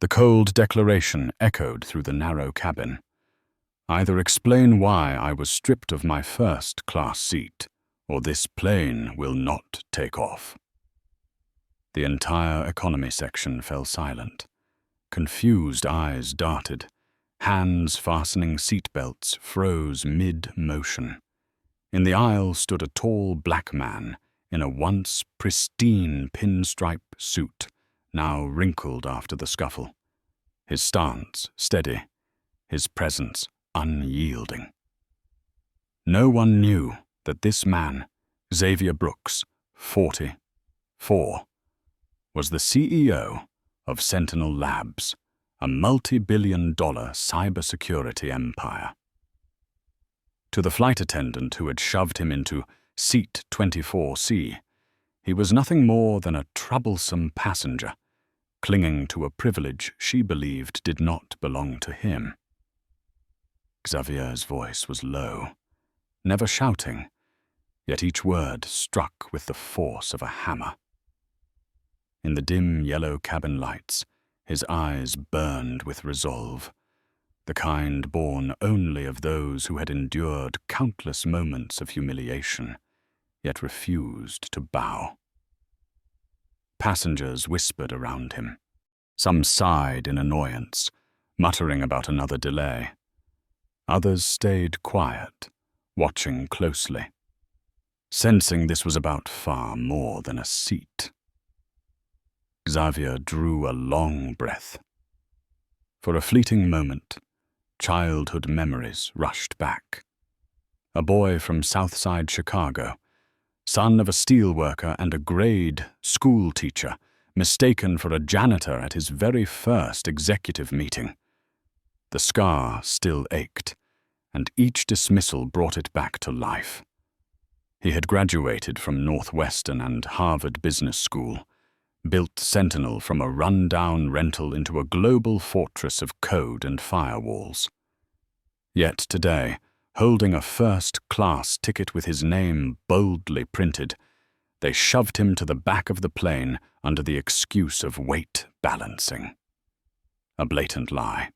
The cold declaration echoed through the narrow cabin. Either explain why I was stripped of my first-class seat, or this plane will not take off. The entire economy section fell silent. Confused eyes darted. Hands fastening seatbelts froze mid-motion. In the aisle stood a tall black man in a once pristine pinstripe suit, now wrinkled after the scuffle. His stance steady, his presence unyielding. No one knew that this man, Xavier Brooks, 44, was the CEO of Sentinel Labs, a multi-billion-dollar cybersecurity empire. To the flight attendant who had shoved him into Seat 24C, he was nothing more than a troublesome passenger, clinging to a privilege she believed did not belong to him. Xavier's voice was low, never shouting, yet each word struck with the force of a hammer. In the dim yellow cabin lights, his eyes burned with resolve, the kind born only of those who had endured countless moments of humiliation, yet refused to bow. Passengers whispered around him. Some sighed in annoyance, muttering about another delay. Others stayed quiet, watching closely, sensing this was about far more than a seat. Xavier drew a long breath. For a fleeting moment, childhood memories rushed back. A boy from Southside Chicago, son of a steelworker and a grade school teacher, mistaken for a janitor at his very first executive meeting. The scar still ached, and each dismissal brought it back to life. He had graduated from Northwestern and Harvard Business School, built Sentinel from a run-down rental into a global fortress of code and firewalls. Yet today, holding a first-class ticket with his name boldly printed, they shoved him to the back of the plane under the excuse of weight balancing. A blatant lie.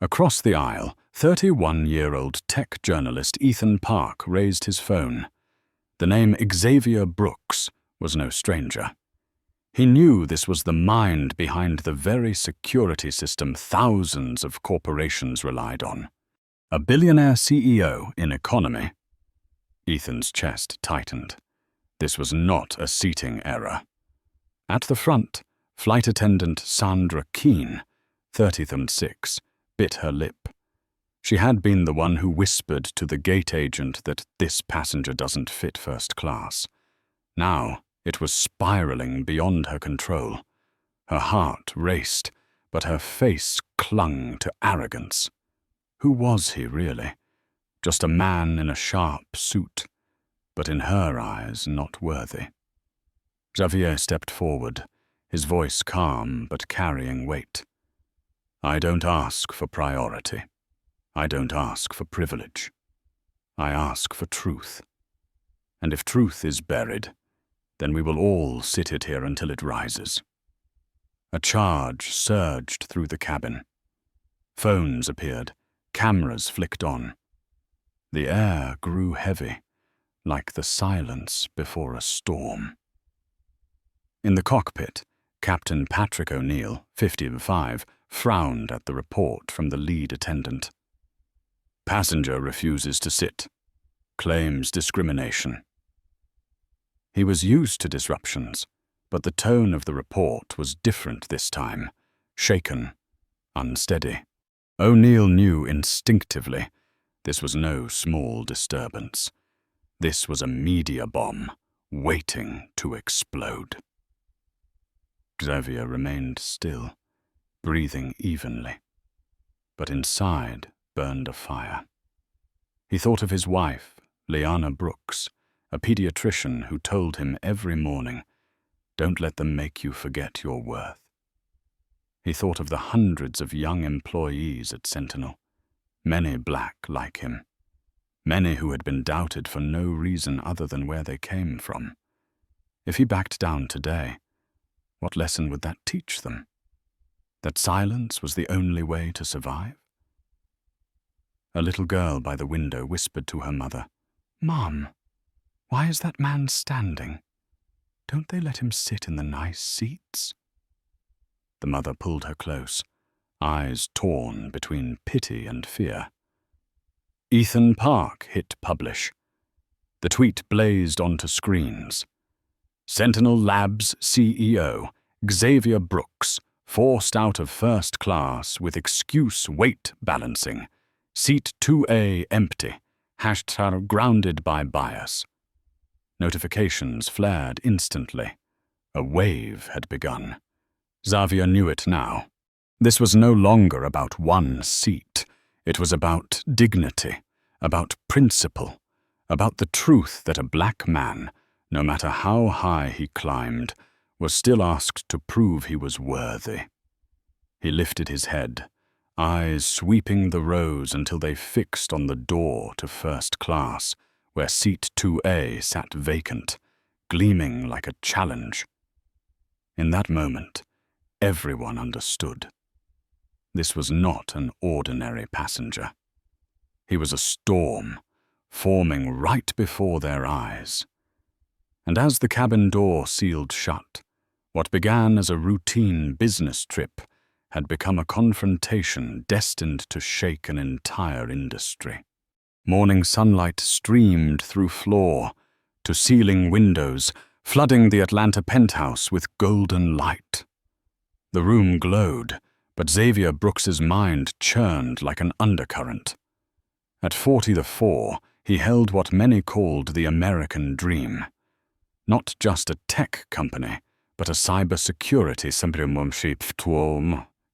Across the aisle, 31-year-old tech journalist Ethan Park raised his phone. The name Xavier Brooks was no stranger. He knew this was the mind behind the very security system thousands of corporations relied on. A billionaire CEO in economy. Ethan's chest tightened. This was not a seating error. At the front, flight attendant Sandra Keene, 30th&6, bit her lip. She had been the one who whispered to the gate agent that this passenger doesn't fit first class. Now, it was spiraling beyond her control. Her heart raced, but her face clung to arrogance. Who was he, really? Just a man in a sharp suit, but in her eyes not worthy. Xavier stepped forward, his voice calm but carrying weight. I don't ask for priority. I don't ask for privilege. I ask for truth. And if truth is buried, then we will all sit it here until it rises. A charge surged through the cabin. Phones appeared, cameras flicked on. The air grew heavy, like the silence before a storm. In the cockpit, Captain Patrick O'Neill, 55, frowned at the report from the lead attendant. Passenger refuses to sit. Claims discrimination. He was used to disruptions, but the tone of the report was different this time, shaken, unsteady. O'Neill knew instinctively this was no small disturbance. This was a media bomb, waiting to explode. Xavier remained still, breathing evenly, but inside burned a fire. He thought of his wife, Liana Brooks, a pediatrician who told him every morning, "Don't let them make you forget your worth." He thought of the hundreds of young employees at Sentinel, many black like him, many who had been doubted for no reason other than where they came from. If he backed down today, what lesson would that teach them? That silence was the only way to survive? A little girl by the window whispered to her mother, "Mom, why is that man standing? Don't they let him sit in the nice seats?" The mother pulled her close, eyes torn between pity and fear. Ethan Park hit publish. The tweet blazed onto screens. Sentinel Labs CEO Xavier Brooks forced out of first class with excuse weight balancing. Seat 2A empty. Hashtag grounded by bias. Notifications flared instantly. A wave had begun. Xavier knew it now. This was no longer about one seat. It was about dignity, about principle, about the truth that a black man, no matter how high he climbed, was still asked to prove he was worthy. He lifted his head, eyes sweeping the rows until they fixed on the door to first class, where seat 2A sat vacant, gleaming like a challenge. In that moment, everyone understood. This was not an ordinary passenger. He was a storm, forming right before their eyes. And as the cabin door sealed shut, what began as a routine business trip had become a confrontation destined to shake an entire industry. Morning sunlight streamed through floor to ceiling windows, flooding the Atlanta penthouse with golden light. The room glowed, but Xavier Brooks's mind churned like an undercurrent. At 44, he held what many called the American dream. Not just a tech company, but a cybersecurity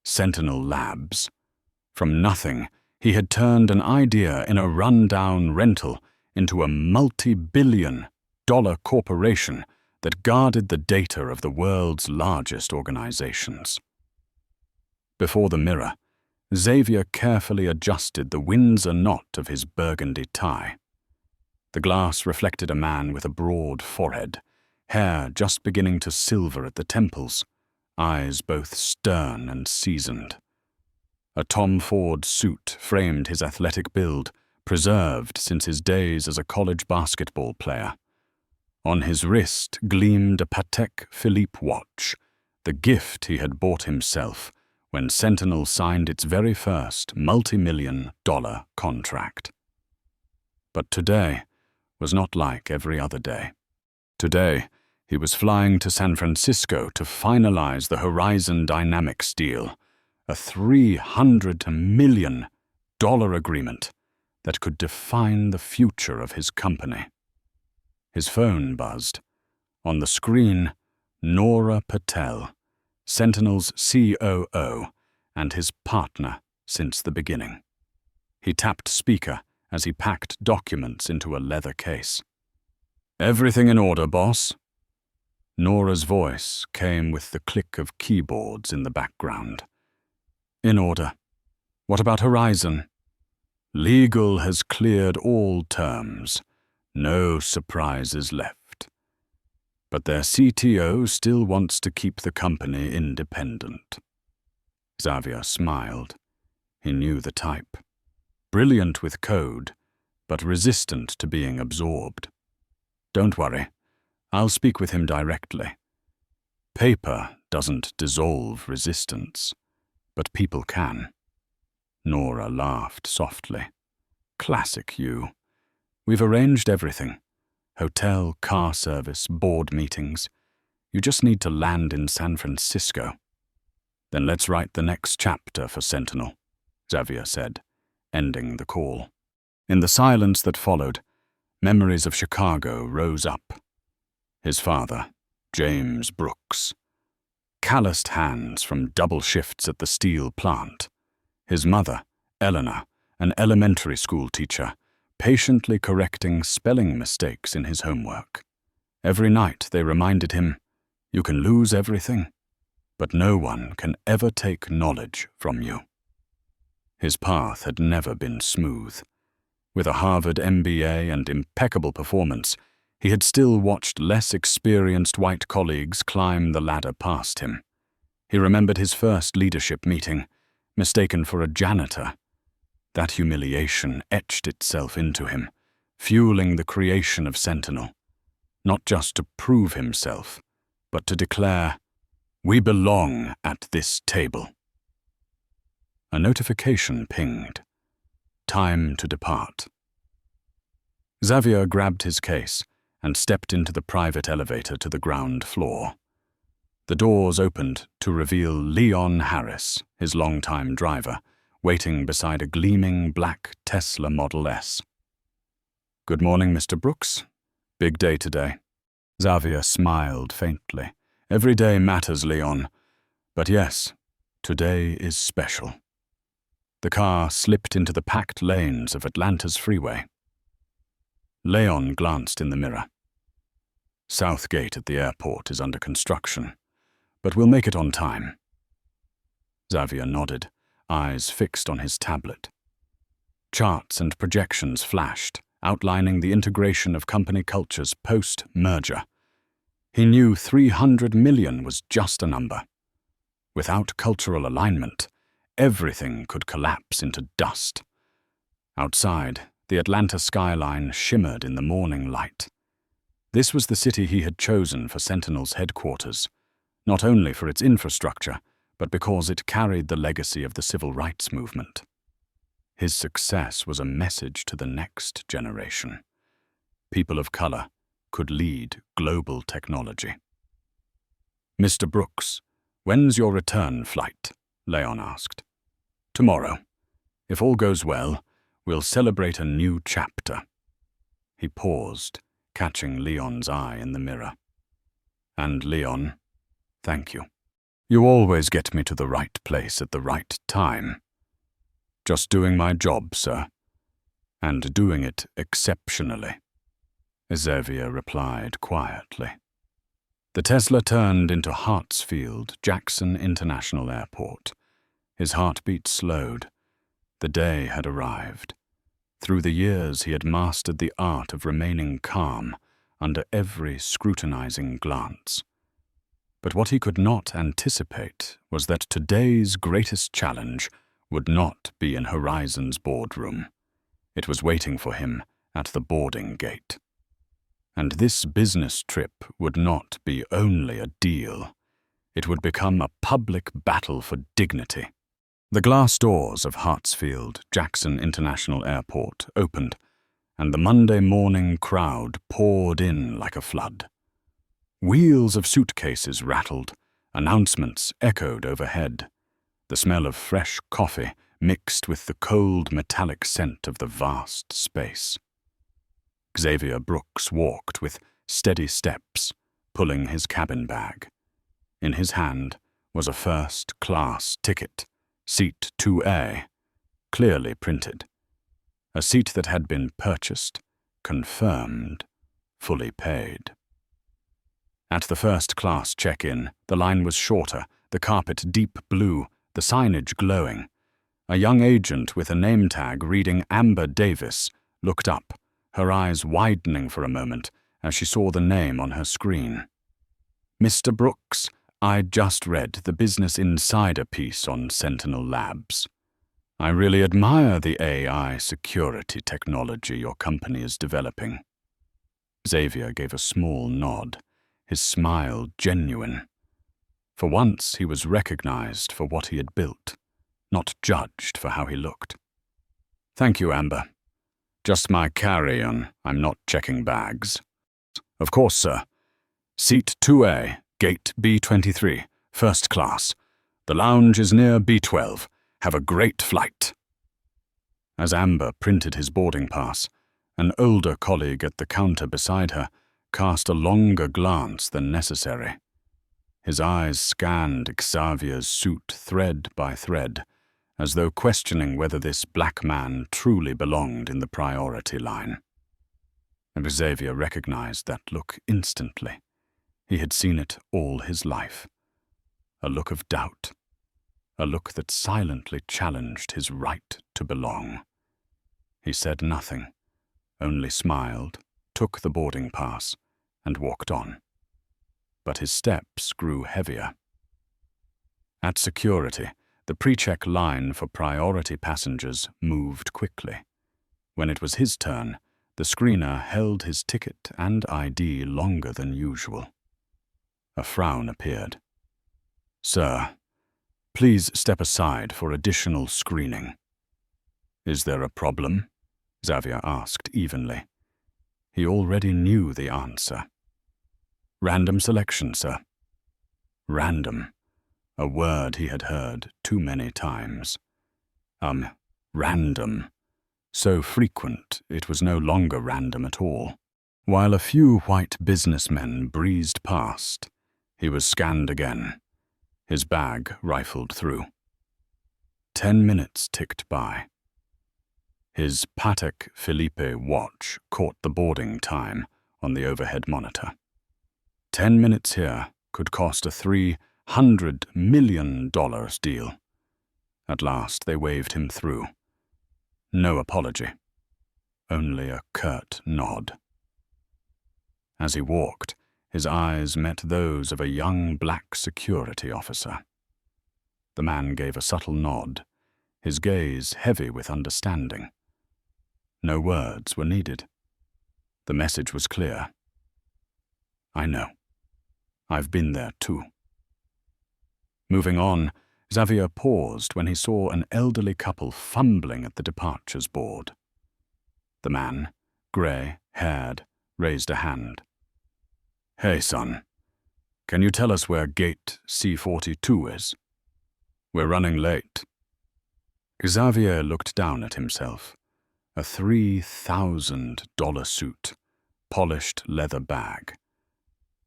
Sentinel Labs. From nothing, he had turned an idea in a rundown rental into a multi-billion-dollar corporation that guarded the data of the world's largest organizations. Before the mirror, Xavier carefully adjusted the Windsor knot of his burgundy tie. The glass reflected a man with a broad forehead, hair just beginning to silver at the temples, eyes both stern and seasoned. A Tom Ford suit framed his athletic build, preserved since his days as a college basketball player. On his wrist gleamed a Patek Philippe watch, the gift he had bought himself when Sentinel signed its very first multi-million-dollar contract. But today was not like every other day. Today, he was flying to San Francisco to finalize the Horizon Dynamics deal, a $300 million agreement that could define the future of his company. His phone buzzed. On the screen, Nora Patel, Sentinel's COO and his partner since the beginning. He tapped speaker as he packed documents into a leather case. "Everything in order, boss?" Nora's voice came with the click of keyboards in the background. "In order. What about Horizon?" "Legal has cleared all terms. No surprises left. But their CTO still wants to keep the company independent." Xavier smiled. He knew the type. Brilliant with code, but resistant to being absorbed. "Don't worry. I'll speak with him directly. Paper doesn't dissolve resistance, but people can." Nora laughed softly. "Classic you. We've arranged everything. Hotel, car service, board meetings. You just need to land in San Francisco. Then let's write the next chapter for Sentinel," Xavier said, ending the call. In the silence that followed, memories of Chicago rose up. His father, James Brooks. Calloused hands from double shifts at the steel plant. His mother, Eleanor, an elementary school teacher, patiently correcting spelling mistakes in his homework. Every night they reminded him, "You can lose everything, but no one can ever take knowledge from you." His path had never been smooth. With a Harvard MBA and impeccable performance, he had still watched less experienced white colleagues climb the ladder past him. He remembered his first leadership meeting, mistaken for a janitor. That humiliation etched itself into him, fueling the creation of Sentinel, not just to prove himself, but to declare, "We belong at this table." A notification pinged. Time to depart. Xavier grabbed his case and stepped into the private elevator to the ground floor. The doors opened to reveal Leon Harris, his longtime driver, waiting beside a gleaming black Tesla Model S. "Good morning, Mr. Brooks. Big day today." Xavier smiled faintly. "Every day matters, Leon. But yes, today is special." The car slipped into the packed lanes of Atlanta's freeway. Leon glanced in the mirror. "South Gate at the airport is under construction, but we'll make it on time." Xavier nodded, eyes fixed on his tablet. Charts and projections flashed, outlining the integration of company cultures post-merger. He knew 300 million was just a number. Without cultural alignment, everything could collapse into dust. Outside, the Atlanta skyline shimmered in the morning light. This was the city he had chosen for Sentinel's headquarters, not only for its infrastructure, but because it carried the legacy of the civil rights movement. His success was a message to the next generation. People of color could lead global technology. "Mr. Brooks, when's your return flight?" Leon asked. "Tomorrow. If all goes well, we'll celebrate a new chapter." He paused, catching Leon's eye in the mirror. "And Leon, thank you. You always get me to the right place at the right time." "Just doing my job, sir. And doing it exceptionally," Xavier replied quietly. The Tesla turned into Hartsfield-Jackson International Airport. His heartbeat slowed. The day had arrived. Through the years, he had mastered the art of remaining calm under every scrutinizing glance. But what he could not anticipate was that today's greatest challenge would not be in Horizon's boardroom. It was waiting for him at the boarding gate. And this business trip would not be only a deal. It would become a public battle for dignity. The glass doors of Hartsfield-Jackson International Airport opened, and the Monday morning crowd poured in like a flood. Wheels of suitcases rattled, announcements echoed overhead. The smell of fresh coffee mixed with the cold metallic scent of the vast space. Xavier Brooks walked with steady steps, pulling his cabin bag. In his hand was a first-class ticket, Seat 2A, clearly printed. A seat that had been purchased, confirmed, fully paid. At the first-class check-in, the line was shorter, the carpet deep blue, the signage glowing. A young agent with a name tag reading Amber Davis looked up, her eyes widening for a moment as she saw the name on her screen. "Mr. Brooks, I just read the Business Insider piece on Sentinel Labs. I really admire the AI security technology your company is developing." Xavier gave a small nod, his smile genuine. For once he was recognized for what he had built, not judged for how he looked. "Thank you, Amber. Just my carry-on, I'm not checking bags." "Of course, sir. Seat 2A, gate B23, first class. The lounge is near B12. Have a great flight." As Amber printed his boarding pass, an older colleague at the counter beside her cast a longer glance than necessary. His eyes scanned Xavier's suit thread by thread, as though questioning whether this black man truly belonged in the priority line. Xavier recognized that look instantly. He had seen it all his life. A look of doubt. A look that silently challenged his right to belong. He said nothing, only smiled, took the boarding pass, and walked on. But his steps grew heavier. At security, the pre-check line for priority passengers moved quickly. When it was his turn, the screener held his ticket and ID longer than usual. A frown appeared. "Sir, please step aside for additional screening." "Is there a problem?" Xavier asked evenly. He already knew the answer. "Random selection, sir." Random. A word he had heard too many times. Random. So frequent, it was no longer random at all. While a few white businessmen breezed past, he was scanned again, his bag rifled through. 10 minutes ticked by. His Patek Philippe watch caught the boarding time on the overhead monitor. 10 minutes here could cost a $300 million deal. At last they waved him through. No apology, only a curt nod. As he walked, his eyes met those of a young black security officer. The man gave a subtle nod, his gaze heavy with understanding. No words were needed. The message was clear. "I know. I've been there too." Moving on, Xavier paused when he saw an elderly couple fumbling at the departures board. The man, grey-haired, raised a hand. "Hey, son, can you tell us where gate C42 is? We're running late." Xavier looked down at himself. A $3,000 suit, polished leather bag.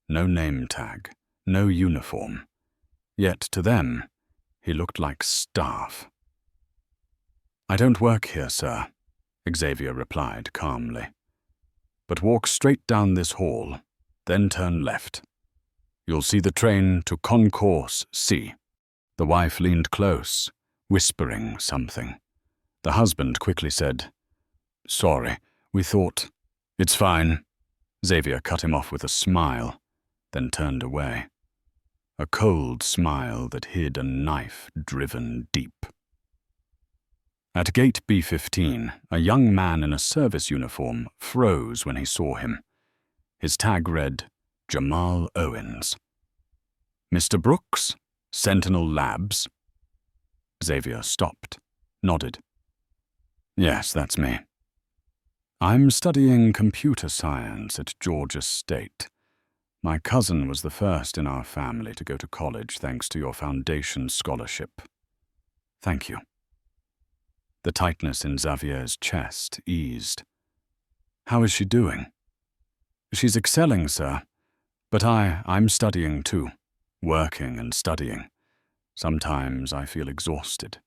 No name tag, no uniform. Yet to them, he looked like staff. "I don't work here, sir," Xavier replied calmly. "But walk straight down this hall, then turn left. You'll see the train to Concourse C." The wife leaned close, whispering something. The husband quickly said, "Sorry, we thought—" "It's fine." Xavier cut him off with a smile, then turned away. A cold smile that hid a knife driven deep. At gate B15, a young man in a service uniform froze when he saw him. His tag read, Jamal Owens. "Mr. Brooks, Sentinel Labs?" Xavier stopped, nodded. "Yes, that's me. I'm studying computer science at Georgia State. My cousin was the first in our family to go to college thanks to your foundation scholarship." "Thank you." The tightness in Xavier's chest eased. "How is she doing?" "She's excelling, sir. But I'm studying too, working and studying. Sometimes I feel exhausted.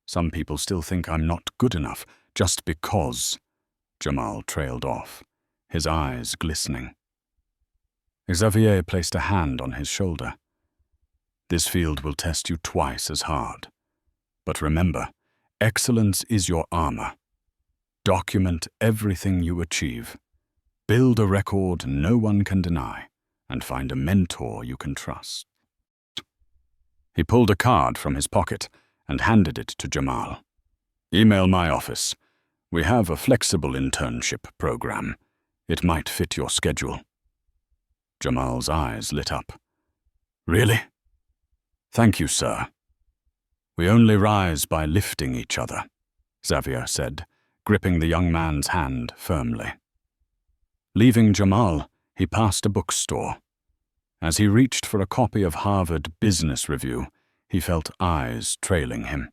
Some people still think I'm not good enough just because—" Jamal trailed off, his eyes glistening. Xavier placed a hand on his shoulder. "This field will test you twice as hard. But remember, excellence is your armor. Document everything you achieve. Build a record no one can deny, and find a mentor you can trust." He pulled a card from his pocket and handed it to Jamal. "Email my office. We have a flexible internship program. It might fit your schedule." Jamal's eyes lit up. "Really?" "Thank you, sir." "We only rise by lifting each other," Xavier said, gripping the young man's hand firmly. Leaving Jamal, he passed a bookstore. As he reached for a copy of Harvard Business Review, he felt eyes trailing him.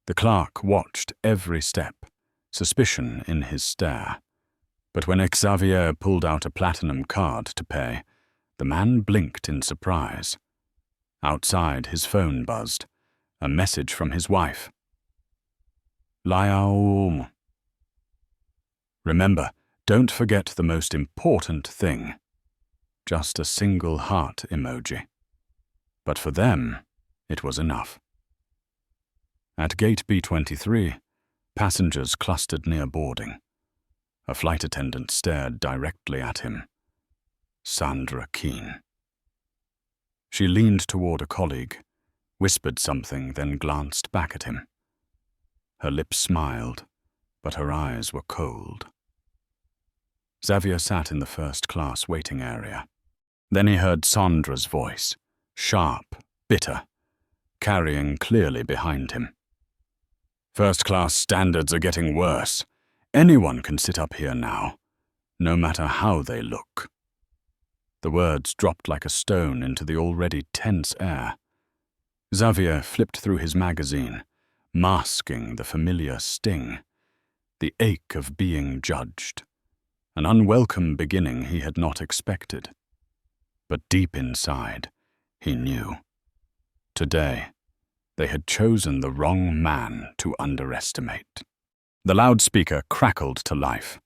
The clerk watched every step, suspicion in his stare. But when Xavier pulled out a platinum card to pay, the man blinked in surprise. Outside, his phone buzzed. A message from his wife. "Liaum. Remember, don't forget the most important thing." Just a single heart emoji. But for them, it was enough. At gate B23, passengers clustered near boarding. A flight attendant stared directly at him. Sandra Keene. She leaned toward a colleague. whispered something, then glanced back at him. Her lips smiled, but her eyes were cold. Xavier sat in the first-class waiting area. Then he heard Sandra's voice, sharp, bitter, carrying clearly behind him. "First-class standards are getting worse. Anyone can sit up here now, no matter how they look." The words dropped like a stone into the already tense air. Xavier flipped through his magazine, masking the familiar sting, the ache of being judged, an unwelcome beginning he had not expected. But deep inside, he knew. Today, they had chosen the wrong man to underestimate. The loudspeaker crackled to life.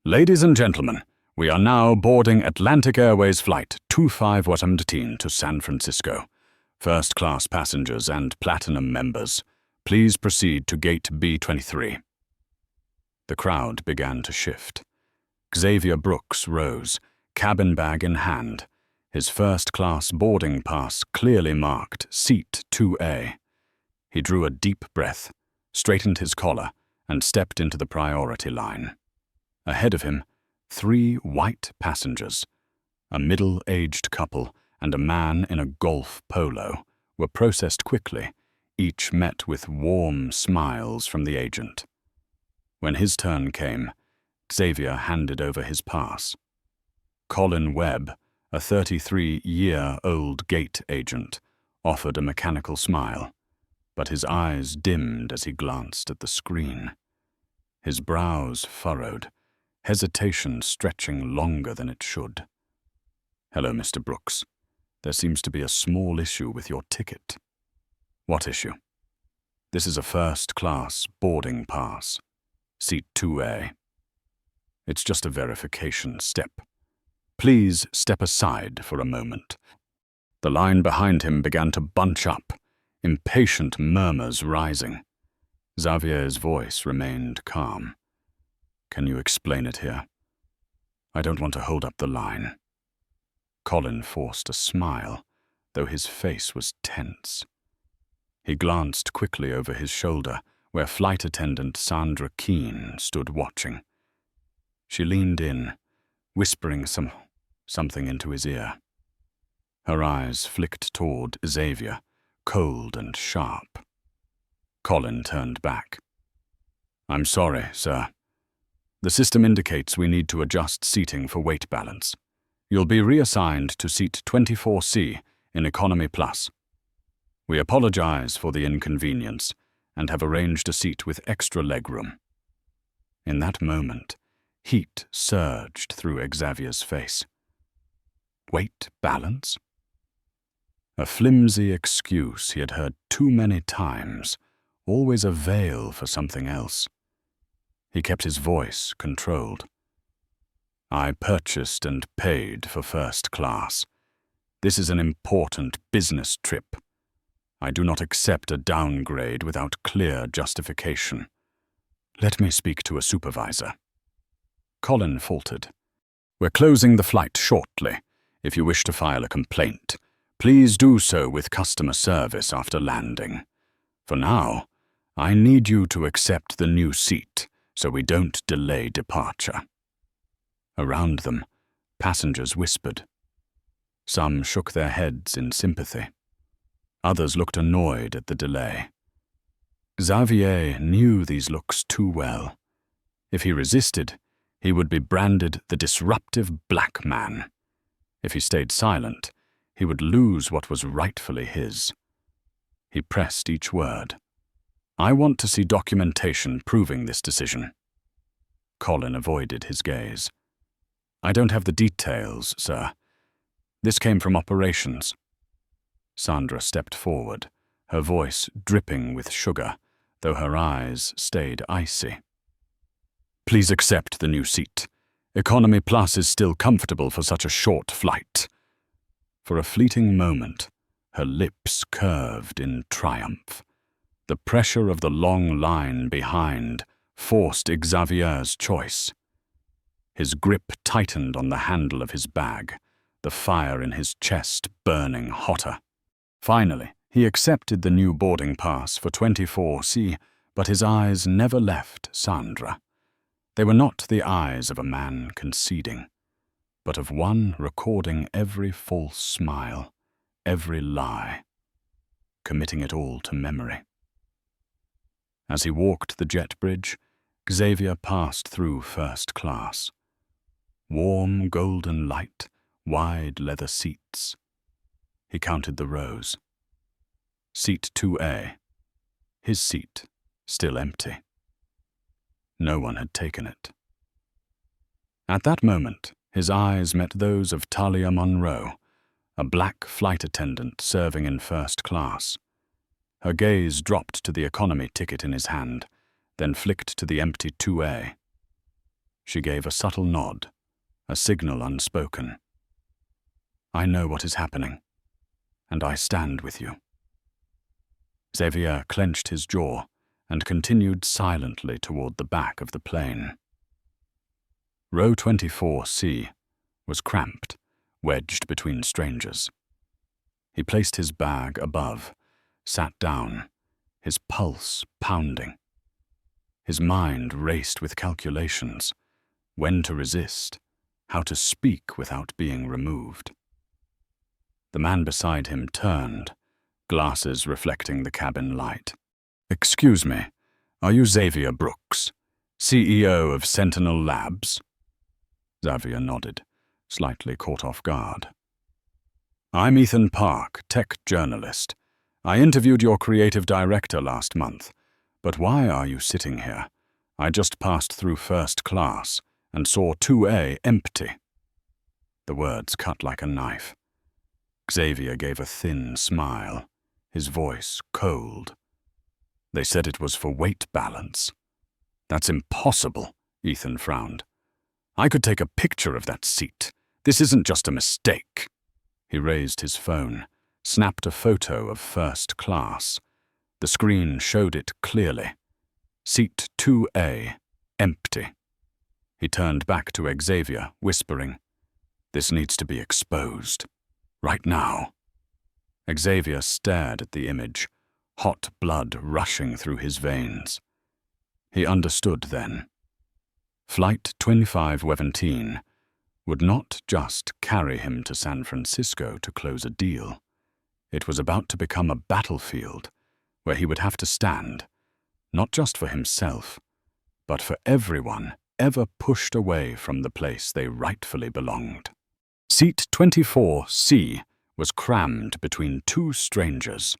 "Ladies and gentlemen, we are now boarding Atlantic Airways Flight 2518 to San Francisco. First-class passengers and Platinum members, please proceed to Gate B23. The crowd began to shift. Xavier Brooks rose, cabin bag in hand, his first-class boarding pass clearly marked Seat 2A. He drew a deep breath, straightened his collar, and stepped into the priority line. Ahead of him, 3 white passengers, a middle-aged couple and a man in a golf polo, were processed quickly, each met with warm smiles from the agent. When his turn came, Xavier handed over his pass. Colin Webb, a 33-year-old gate agent, offered a mechanical smile, but his eyes dimmed as he glanced at the screen. His brows furrowed, hesitation stretching longer than it should. "Hello, Mr. Brooks. There seems to be a small issue with your ticket." "What issue?" "This is a first-class boarding pass. Seat 2A. It's just a verification step. Please step aside for a moment." The line behind him began to bunch up, impatient murmurs rising. Xavier's voice remained calm. "Can you explain it here? I don't want to hold up the line." Colin forced a smile, though his face was tense. He glanced quickly over his shoulder, where flight attendant Sandra Keene stood watching. She leaned in, whispering something into his ear. Her eyes flicked toward Xavier, cold and sharp. Colin turned back. "I'm sorry, sir. The system indicates we need to adjust seating for weight balance. You'll be reassigned to seat 24C in Economy Plus. We apologize for the inconvenience and have arranged a seat with extra legroom." In that moment, heat surged through Xavier's face. Weight balance? A flimsy excuse he had heard too many times, always a veil for something else. He kept his voice controlled. "I purchased and paid for first class. This is an important business trip. I do not accept a downgrade without clear justification. Let me speak to a supervisor." Colin faltered. "We're closing the flight shortly. If you wish to file a complaint, please do so with customer service after landing. For now, I need you to accept the new seat so we don't delay departure." Around them, passengers whispered. Some shook their heads in sympathy. Others looked annoyed at the delay. Xavier knew these looks too well. If he resisted, he would be branded the disruptive black man. If he stayed silent, he would lose what was rightfully his. He pressed each word. "I want to see documentation proving this decision." Colin avoided his gaze. "I don't have the details, sir. This came from operations." Sandra stepped forward, her voice dripping with sugar, though her eyes stayed icy. "Please accept the new seat. Economy Plus is still comfortable for such a short flight." For a fleeting moment, her lips curved in triumph. The pressure of the long line behind forced Xavier's choice. His grip tightened on the handle of his bag, the fire in his chest burning hotter. Finally, He accepted the new boarding pass for 24C, but his eyes never left Sandra. They were not the eyes of a man conceding, but of one recording every false smile, every lie, committing it all to memory. As he walked the jet bridge, Xavier passed through first class. Warm golden light, wide leather seats. He counted the rows. Seat 2A, his seat, still empty. No one had taken it. At that moment, his eyes met those of Talia Monroe, a black flight attendant serving in first class. Her gaze dropped to the economy ticket in his hand, then flicked to the empty 2A. She gave a subtle nod, a signal unspoken. "I know what is happening, and I stand with you." Xavier clenched his jaw and continued silently toward the back of the plane. Row 24C was cramped, wedged between strangers. He placed his bag above, sat down, his pulse pounding. His mind raced with calculations, when to resist, how to speak without being removed. The man beside him turned, glasses reflecting the cabin light. "Excuse me, are you Xavier Brooks, CEO of Sentinel Labs?" Xavier nodded, slightly caught off guard. "I'm Ethan Park, tech journalist. I interviewed your creative director last month. But why are you sitting here? I just passed through first class and saw 2A empty." The words cut like a knife. Xavier gave a thin smile, his voice cold. "They said it was for weight balance." "That's impossible," Ethan frowned. "I could take a picture of that seat. This isn't just a mistake." He raised his phone, snapped a photo of first class. The screen showed it clearly. Seat 2A, empty. He turned back to Xavier, whispering, "This needs to be exposed. Right now." Xavier stared at the image, hot blood rushing through his veins. He understood then. Flight 2517 would not just carry him to San Francisco to close a deal. It was about to become a battlefield where he would have to stand, not just for himself, but for everyone ever pushed away from the place they rightfully belonged. Seat 24C was crammed between two strangers.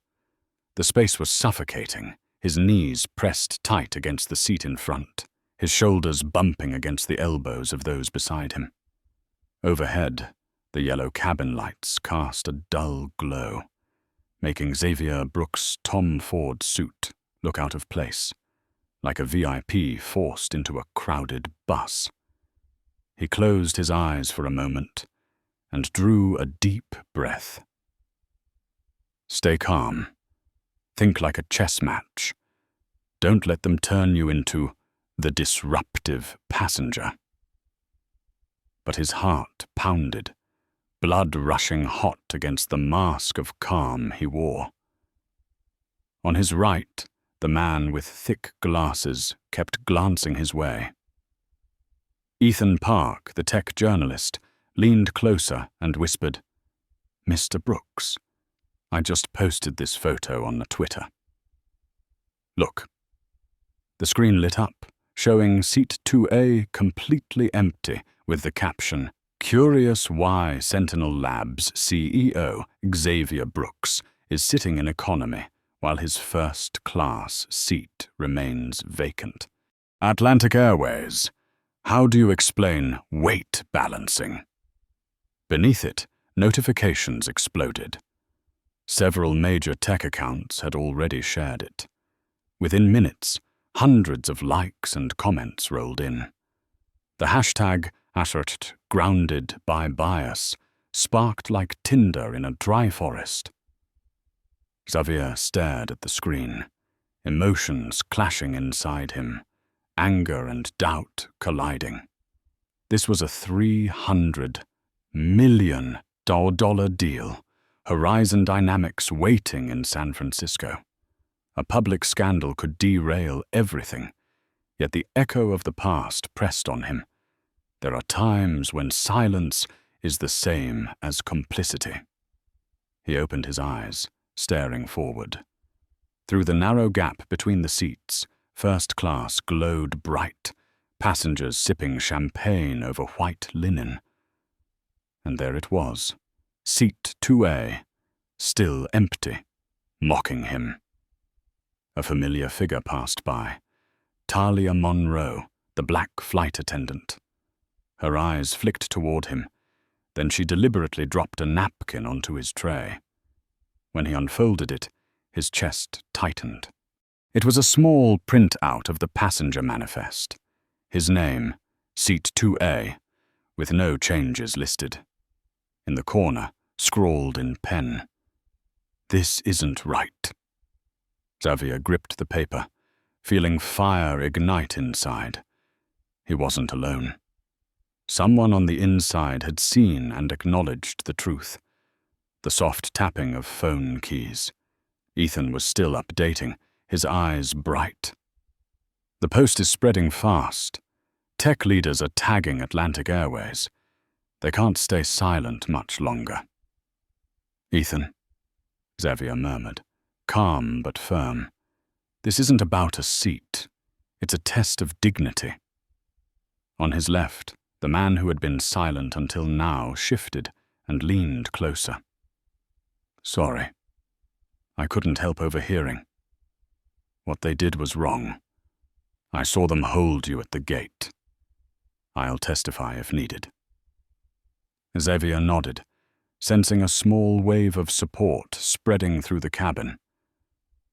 The space was suffocating, his knees pressed tight against the seat in front, his shoulders bumping against the elbows of those beside him. Overhead, the yellow cabin lights cast a dull glow, making Xavier Brooks' Tom Ford suit look out of place, like a VIP forced into a crowded bus. He closed his eyes for a moment and drew a deep breath. "Stay calm. Think like a chess match. Don't let them turn you into the disruptive passenger." But his heart pounded, blood rushing hot against the mask of calm he wore. On his right, the man with thick glasses kept glancing his way. Ethan Park, the tech journalist, leaned closer and whispered, "Mr. Brooks, I just posted this photo on Twitter. Look." The screen lit up, showing seat 2A completely empty with the caption, "Curious why Sentinel Labs CEO Xavier Brooks is sitting in economy while his first-class seat remains vacant. Atlantic Airways, how do you explain weight balancing?" Beneath it, notifications exploded. Several major tech accounts had already shared it. Within minutes, hundreds of likes and comments rolled in. The hashtag #grounded by bias sparked like tinder in a dry forest. Xavier stared at the screen, emotions clashing inside him, anger and doubt colliding. This was a $300 million deal horizon dynamics waiting in San Francisco. A public scandal could derail everything, yet the echo of the past pressed on him. There are times when silence is the same as complicity. He opened his eyes, staring forward. Through the narrow gap between the seats, first class glowed bright, passengers sipping champagne over white linen. And there it was, seat 2A, still empty, mocking him. A familiar figure passed by, Talia Monroe, the black flight attendant. Her eyes flicked toward him, then she deliberately dropped a napkin onto his tray. When he unfolded it, his chest tightened. It was a small printout of the passenger manifest. His name, seat 2A, with no changes listed. In the corner, scrawled in pen, "This isn't right." Xavier gripped the paper, feeling fire ignite inside. He wasn't alone. Someone on the inside had seen and acknowledged the truth. The soft tapping of phone keys. Ethan was still updating, his eyes bright. The post is spreading fast. Tech leaders are tagging Atlantic Airways. They can't stay silent much longer. "Ethan," Xavier murmured, calm but firm. "This isn't about a seat. It's a test of dignity." On his left, the man who had been silent until now shifted and leaned closer. "Sorry. I couldn't help overhearing. What they did was wrong. I saw them hold you at the gate. I'll testify if needed." Xavier nodded, sensing a small wave of support spreading through the cabin.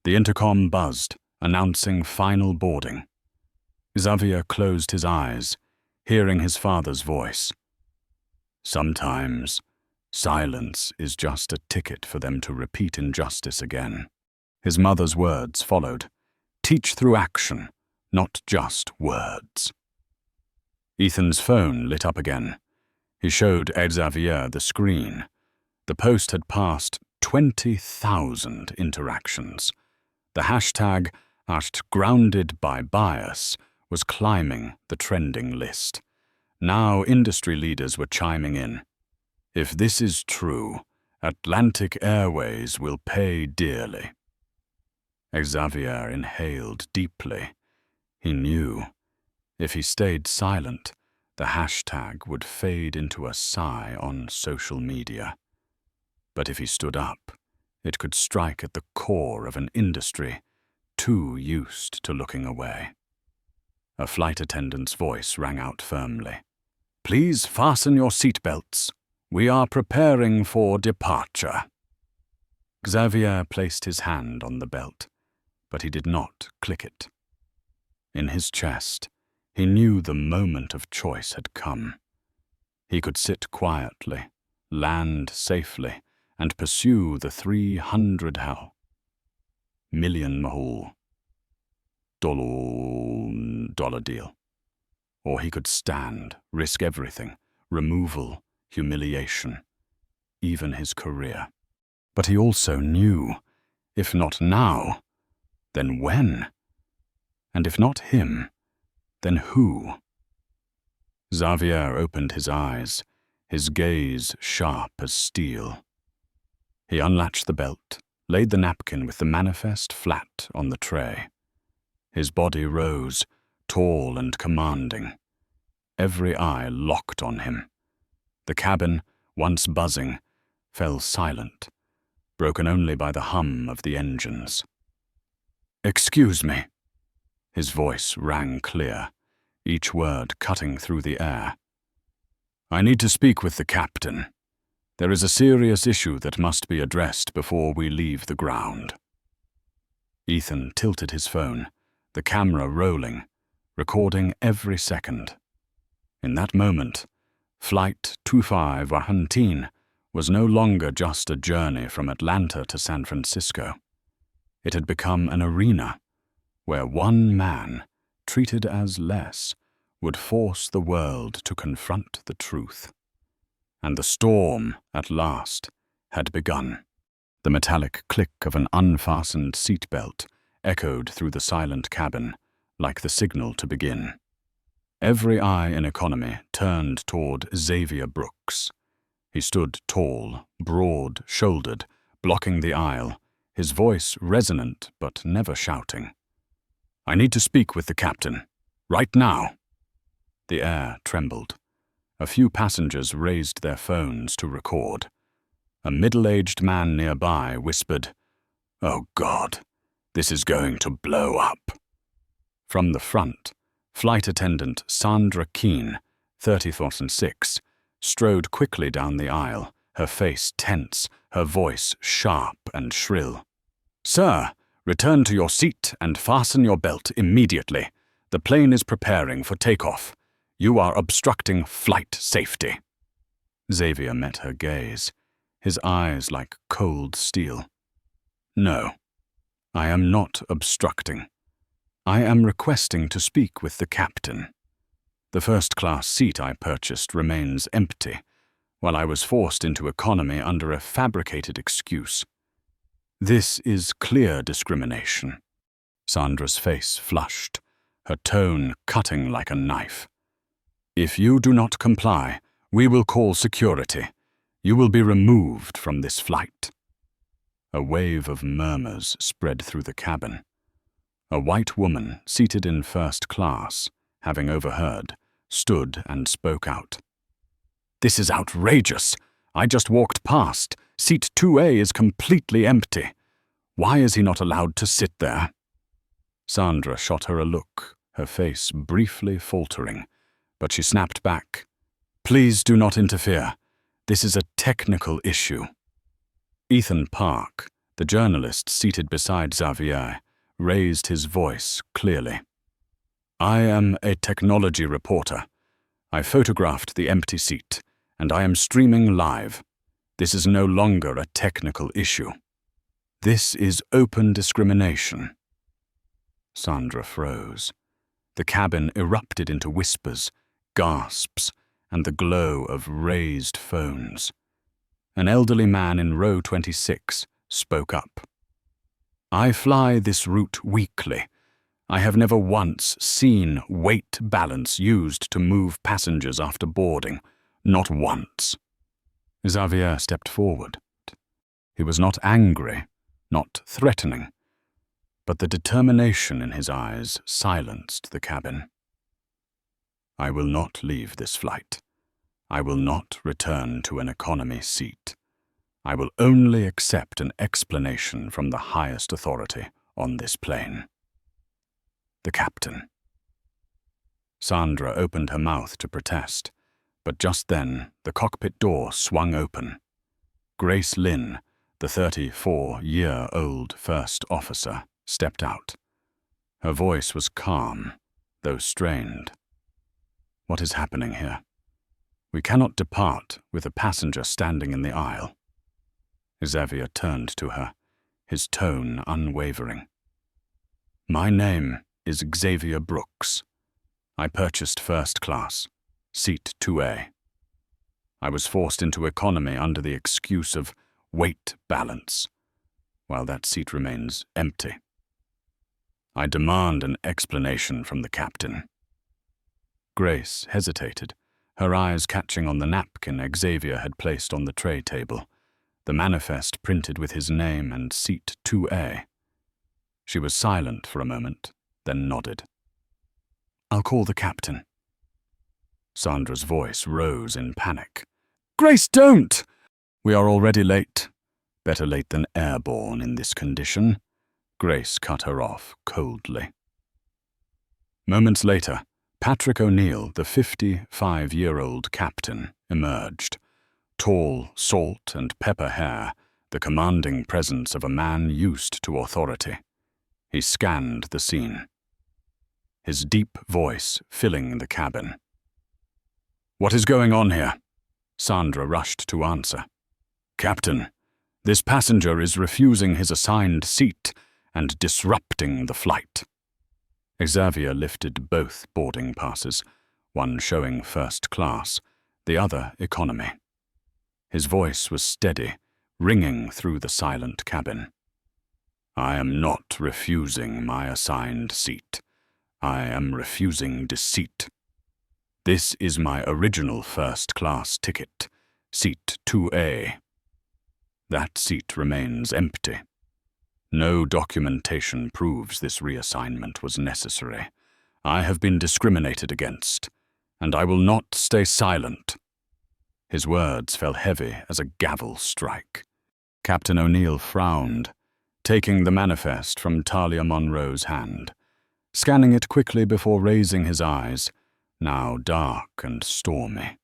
The intercom buzzed, announcing final boarding. Xavier closed his eyes, hearing his father's voice. "Sometimes, silence is just a ticket for them to repeat injustice again." His mother's words followed. "Teach through action, not just words." Ethan's phone lit up again. He showed Xavier the screen. The post had passed 20,000 interactions. The hashtag #GroundedByBias was climbing the trending list. Now industry leaders were chiming in. "If this is true, Atlantic Airways will pay dearly." Xavier inhaled deeply. He knew, if he stayed silent, the hashtag would fade into a sigh on social media. But if he stood up, it could strike at the core of an industry too used to looking away. A flight attendant's voice rang out firmly. "Please fasten your seatbelts. We are preparing for departure." Xavier placed his hand on the belt, but he did not click it. In his chest, he knew the moment of choice had come. He could sit quietly, land safely, and pursue the $300 million dollar deal. Or he could stand, risk everything, removal, humiliation, even his career. But he also knew, if not now, then when? And if not him, then who? Xavier opened his eyes, his gaze sharp as steel. He unlatched the belt, laid the napkin with the manifest flat on the tray. His body rose, tall and commanding. Every eye locked on him. The cabin, once buzzing, fell silent, broken only by the hum of the engines. "Excuse me." His voice rang clear, each word cutting through the air. "I need to speak with the captain. There is a serious issue that must be addressed before we leave the ground." Ethan tilted his phone, the camera rolling, recording every second. In that moment, Flight 2519 was no longer just a journey from Atlanta to San Francisco. It had become an arena where one man, treated as less, would force the world to confront the truth. And the storm, at last, had begun. The metallic click of an unfastened seatbelt echoed through the silent cabin, like the signal to begin. Every eye in economy turned toward Xavier Brooks. He stood tall, broad-shouldered, blocking the aisle, his voice resonant but never shouting. "I need to speak with the captain. Right now." The air trembled. A few passengers raised their phones to record. A middle-aged man nearby whispered, "Oh God, this is going to blow up." From the front, flight attendant Sandra Keene, 30,006, strode quickly down the aisle, her face tense, her voice sharp and shrill. "Sir, return to your seat and fasten your belt immediately. The plane is preparing for takeoff. You are obstructing flight safety." Xavier met her gaze, his eyes like cold steel. "No, I am not obstructing. I am requesting to speak with the captain. The first-class seat I purchased remains empty, while I was forced into economy under a fabricated excuse. This is clear discrimination." Sandra's face flushed, her tone cutting like a knife. "If you do not comply, we will call security. You will be removed from this flight." A wave of murmurs spread through the cabin. A white woman seated in first class, having overheard, stood and spoke out. "This is outrageous. I just walked past. Seat 2A is completely empty. Why is he not allowed to sit there?" Sandra shot her a look, her face briefly faltering, but she snapped back. "Please do not interfere. This is a technical issue." Ethan Park, the journalist seated beside Xavier, raised his voice clearly. "I am a technology reporter. I photographed the empty seat, and I am streaming live. This is no longer a technical issue. This is open discrimination." Sandra froze. The cabin erupted into whispers, gasps, and the glow of raised phones. An elderly man in row 26 spoke up. "I fly this route weekly. I have never once seen weight balance used to move passengers after boarding. Not once." Xavier stepped forward. He was not angry, not threatening, but the determination in his eyes silenced the cabin. "I will not leave this flight. I will not return to an economy seat. I will only accept an explanation from the highest authority on this plane." The captain. Sandra opened her mouth to protest, but just then the cockpit door swung open. Grace Lynn, the 34-year-old first officer, stepped out. Her voice was calm, though strained. "What is happening here? We cannot depart with a passenger standing in the aisle." Xavier turned to her, his tone unwavering. "My name is Xavier Brooks. I purchased first class, seat 2A. I was forced into economy under the excuse of weight balance, while that seat remains empty. I demand an explanation from the captain." Grace hesitated, her eyes catching on the napkin Xavier had placed on the tray table, the manifest printed with his name and seat 2A. She was silent for a moment, then nodded. "I'll call the captain." Sandra's voice rose in panic. "Grace, don't! We are already late. Better late than airborne in this condition." Grace cut her off coldly. Moments later, Patrick O'Neill, the 55-year-old captain, emerged. Tall, salt and pepper hair, the commanding presence of a man used to authority. He scanned the scene, his deep voice filling the cabin. "What is going on here?" Sandra rushed to answer. "Captain, this passenger is refusing his assigned seat and disrupting the flight." Xavier lifted both boarding passes, one showing first class, the other economy. His voice was steady, ringing through the silent cabin. I am not refusing my assigned seat. I am refusing deceit. This is my original first-class ticket, seat 2A. That seat remains empty. No documentation proves this reassignment was necessary. I have been discriminated against, and I will not stay silent." His words fell heavy as a gavel strike. Captain O'Neill frowned, taking the manifest from Talia Monroe's hand, scanning it quickly before raising his eyes, now dark and stormy.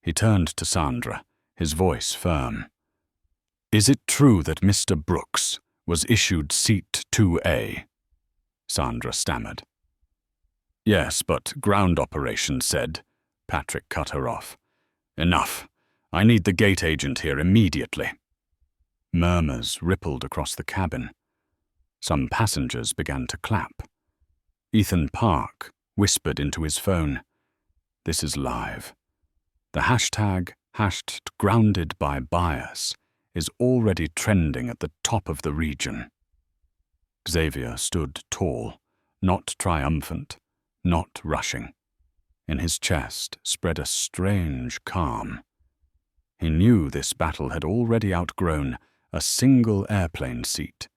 He turned to Sandra, his voice firm. "Is it true that Mr. Brooks was issued seat 2A?" Sandra stammered. "Yes, but ground operations said," Patrick cut her off. "Enough. I need the gate agent here immediately." Murmurs rippled across the cabin. Some passengers began to clap. Ethan Park whispered into his phone, "This is live. The hashtag #GroundedByBias is already trending at the top of the region." Xavier stood tall, not triumphant, not rushing. In his chest spread a strange calm. He knew this battle had already outgrown a single airplane seat.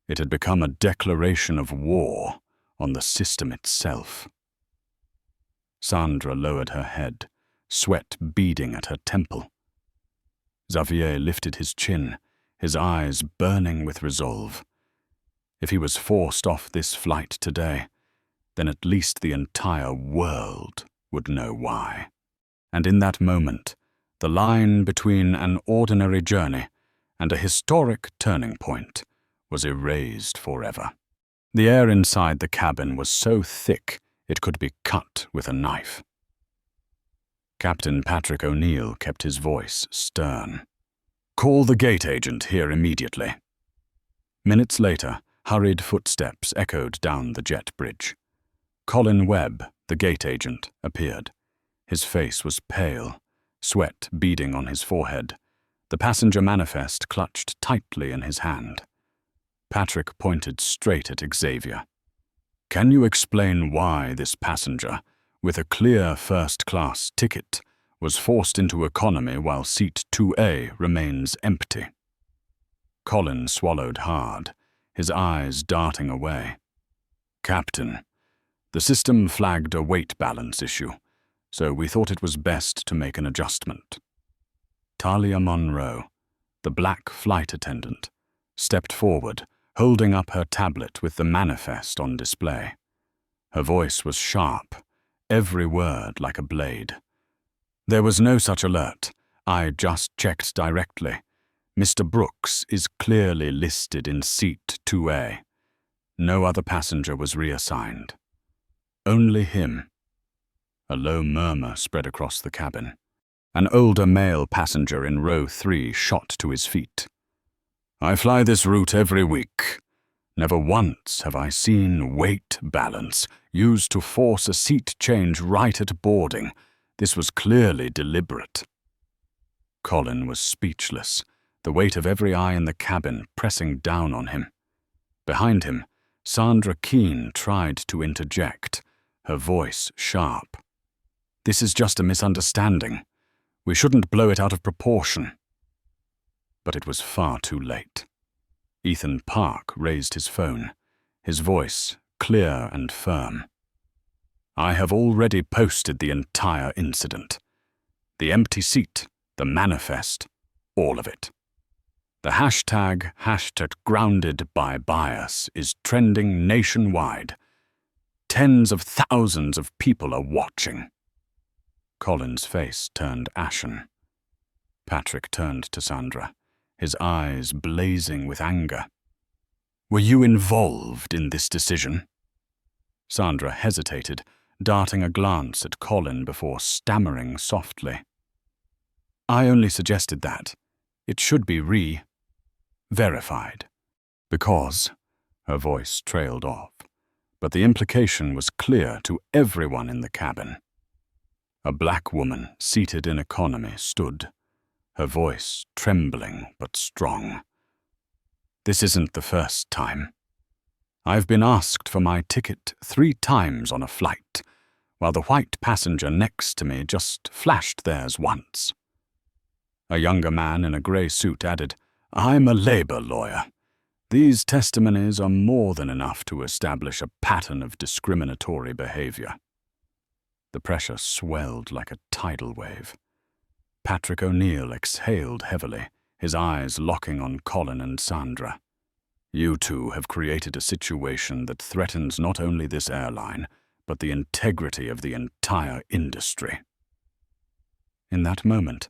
It had become a declaration of war on the system itself. Sandra lowered her head, sweat beading at her temple. Xavier lifted his chin, his eyes burning with resolve. If he was forced off this flight today, then at least the entire world would know why. And in that moment, the line between an ordinary journey and a historic turning point was erased forever. The air inside the cabin was so thick it could be cut with a knife. Captain Patrick O'Neill kept his voice stern. "Call the gate agent here immediately." Minutes later, hurried footsteps echoed down the jet bridge. Colin Webb, the gate agent, appeared. His face was pale, sweat beading on his forehead, the passenger manifest clutched tightly in his hand. Patrick pointed straight at Xavier. "Can you explain why this passenger, with a clear first-class ticket, was forced into economy while seat 2A remains empty?" Colin swallowed hard, his eyes darting away. "Captain, the system flagged a weight balance issue, so we thought it was best to make an adjustment." Talia Monroe, the black flight attendant, stepped forward, holding up her tablet with the manifest on display. Her voice was sharp, every word like a blade. "There was no such alert. I just checked directly. Mr. Brooks is clearly listed in seat 2A. No other passenger was reassigned. Only him." A low murmur spread across the cabin. An older male passenger in row 3 shot to his feet. "I fly this route every week. Never once have I seen weight balance used to force a seat change right at boarding. This was clearly deliberate." Colin was speechless, the weight of every eye in the cabin pressing down on him. Behind him, Sandra Keene tried to interject, her voice sharp. "This is just a misunderstanding. We shouldn't blow it out of proportion." But it was far too late. Ethan Park raised his phone, his voice clear and firm. "I have already posted the entire incident. The empty seat, the manifest, all of it. The hashtag #GroundedByBias is trending nationwide. Tens of thousands of people are watching." Colin's face turned ashen. Patrick turned to Sandra, his eyes blazing with anger. "Were you involved in this decision?" Sandra hesitated, darting a glance at Colin before stammering softly. "I only suggested that. It should be verified. Because," her voice trailed off, but the implication was clear to everyone in the cabin. A black woman seated in economy stood, her voice trembling but strong. "This isn't the first time. I've been asked for my ticket 3 times on a flight, while the white passenger next to me just flashed theirs once." A younger man in a grey suit added, "I'm a labor lawyer. These testimonies are more than enough to establish a pattern of discriminatory behavior." The pressure swelled like a tidal wave. Patrick O'Neill exhaled heavily, his eyes locking on Colin and Sandra. "You two have created a situation that threatens not only this airline, but the integrity of the entire industry." In that moment,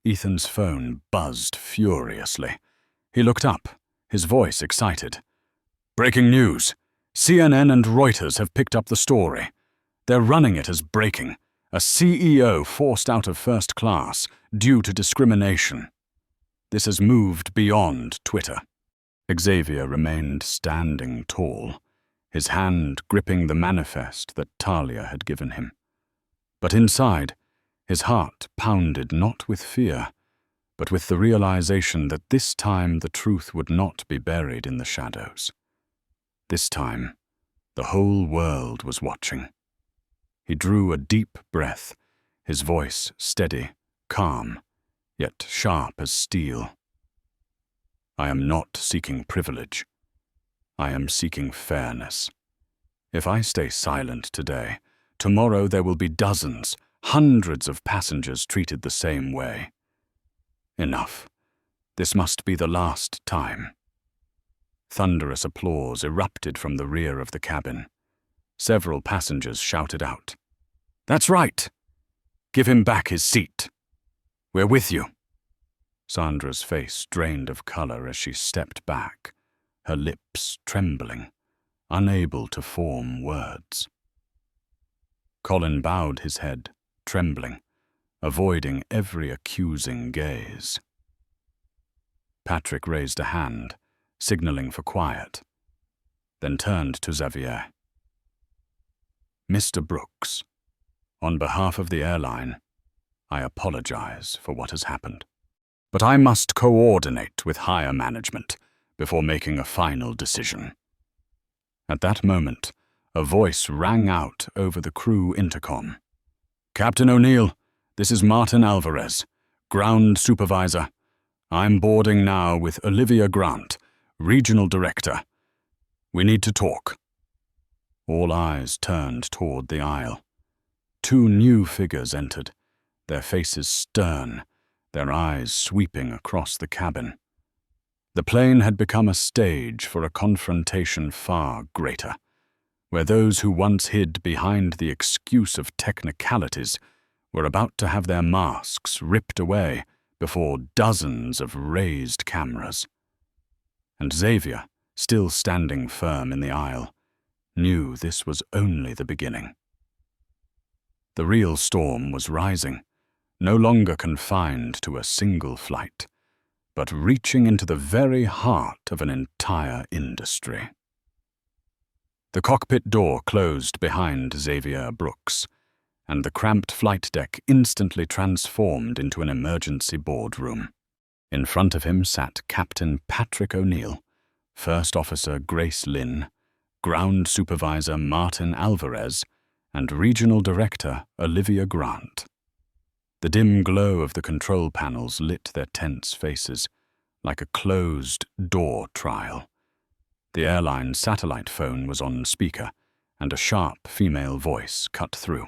Ethan's phone buzzed furiously. He looked up, his voice excited. "Breaking news! CNN and Reuters have picked up the story. They're running it as breaking. A CEO forced out of first class due to discrimination. This has moved beyond Twitter." Xavier remained standing tall, his hand gripping the manifest that Talia had given him. But inside, his heart pounded not with fear, but with the realization that this time the truth would not be buried in the shadows. This time, the whole world was watching. He drew a deep breath, his voice steady, calm, yet sharp as steel. "I am not seeking privilege. I am seeking fairness. If I stay silent today, tomorrow there will be dozens, hundreds of passengers treated the same way. Enough. This must be the last time." Thunderous applause erupted from the rear of the cabin. Several passengers shouted out, "That's right! Give him back his seat. We're with you." Sandra's face drained of color as she stepped back, her lips trembling, unable to form words. Colin bowed his head, trembling, avoiding every accusing gaze. Patrick raised a hand, signaling for quiet, then turned to Xavier. "Mr. Brooks, on behalf of the airline, I apologize for what has happened. But I must coordinate with higher management before making a final decision." At that moment, a voice rang out over the crew intercom. "Captain O'Neill, this is Martin Alvarez, ground supervisor. I'm boarding now with Olivia Grant, regional director. We need to talk." All eyes turned toward the aisle. 2 new figures entered, their faces stern, their eyes sweeping across the cabin. The plane had become a stage for a confrontation far greater, where those who once hid behind the excuse of technicalities were about to have their masks ripped away before dozens of raised cameras. And Xavier, still standing firm in the aisle, knew this was only the beginning. The real storm was rising, no longer confined to a single flight, but reaching into the very heart of an entire industry. The cockpit door closed behind Xavier Brooks, and the cramped flight deck instantly transformed into an emergency boardroom. In front of him sat Captain Patrick O'Neill, First Officer Grace Lynn, Ground Supervisor Martin Alvarez, and Regional Director Olivia Grant. The dim glow of the control panels lit their tense faces, like a closed door trial. The airline's satellite phone was on speaker, and a sharp female voice cut through.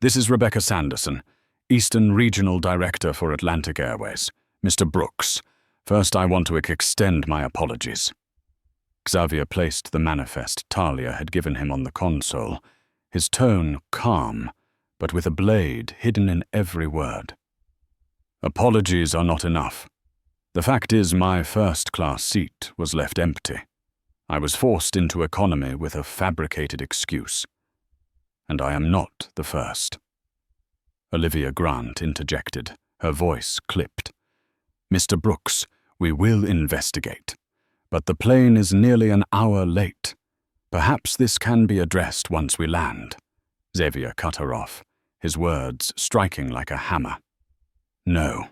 "This is Rebecca Sanderson, Eastern Regional Director for Atlantic Airways. Mr. Brooks, first I want to extend my apologies." Xavier placed the manifest Talia had given him on the console, his tone calm, but with a blade hidden in every word. "Apologies are not enough. The fact is my first-class seat was left empty. I was forced into economy with a fabricated excuse. And I am not the first." Olivia Grant interjected, her voice clipped. "Mr. Brooks, we will investigate. But the plane is nearly an hour late. Perhaps this can be addressed once we land." Xavier cut her off, his words striking like a hammer. "No,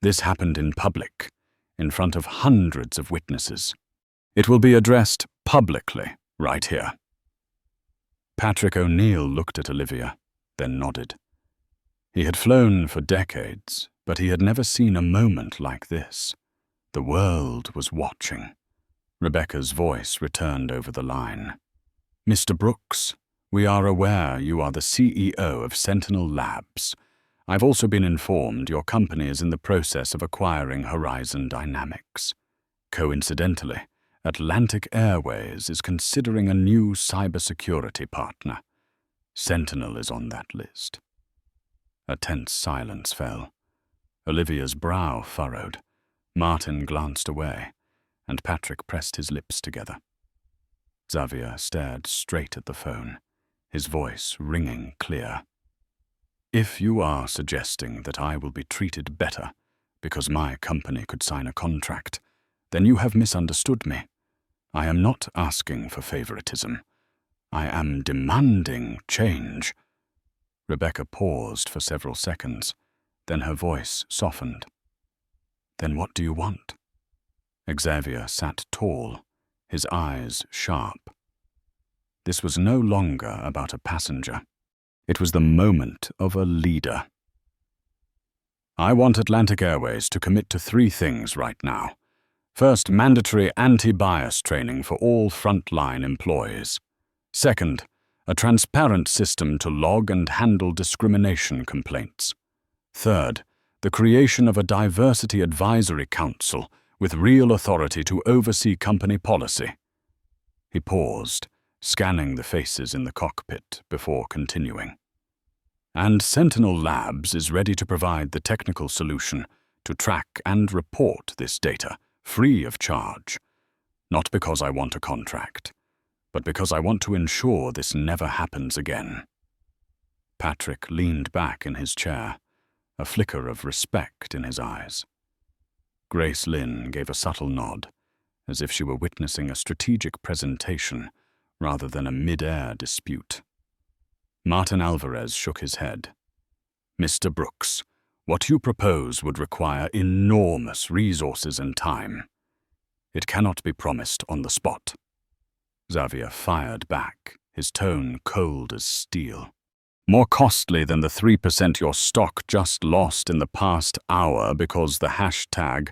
This happened in public, in front of hundreds of witnesses. It will be addressed publicly, right here. Patrick O'Neill looked at Olivia, then nodded. He had flown for decades, but he had never seen a moment like this. The world was watching. Rebecca's voice returned over the line. Mr. Brooks, we are aware you are the CEO of Sentinel Labs. I've also been informed your company is in the process of acquiring Horizon Dynamics. Coincidentally, Atlantic Airways is considering a new cybersecurity partner. Sentinel is on that list. A tense silence fell. Olivia's brow furrowed. Martin glanced away, and Patrick pressed his lips together. Xavier stared straight at the phone, his voice ringing clear. If you are suggesting that I will be treated better because my company could sign a contract, then you have misunderstood me. I am not asking for favoritism. I am demanding change. Rebecca paused for several seconds, then her voice softened. Then what do you want? Xavier sat tall, his eyes sharp. This was no longer about a passenger. It was the moment of a leader. I want Atlantic Airways to commit to 3 things right now. First, mandatory anti-bias training for all frontline employees. Second, a transparent system to log and handle discrimination complaints. Third, the creation of a diversity advisory council with real authority to oversee company policy. He paused, scanning the faces in the cockpit before continuing. And Sentinel Labs is ready to provide the technical solution to track and report this data, free of charge. Not because I want a contract, but because I want to ensure this never happens again. Patrick leaned back in his chair, a flicker of respect in his eyes. Grace Lynn gave a subtle nod, as if she were witnessing a strategic presentation rather than a mid-air dispute. Martin Alvarez shook his head. Mr. Brooks, what you propose would require enormous resources and time. It cannot be promised on the spot. Xavier fired back, his tone cold as steel. More costly than the 3% your stock just lost in the past hour because the hashtag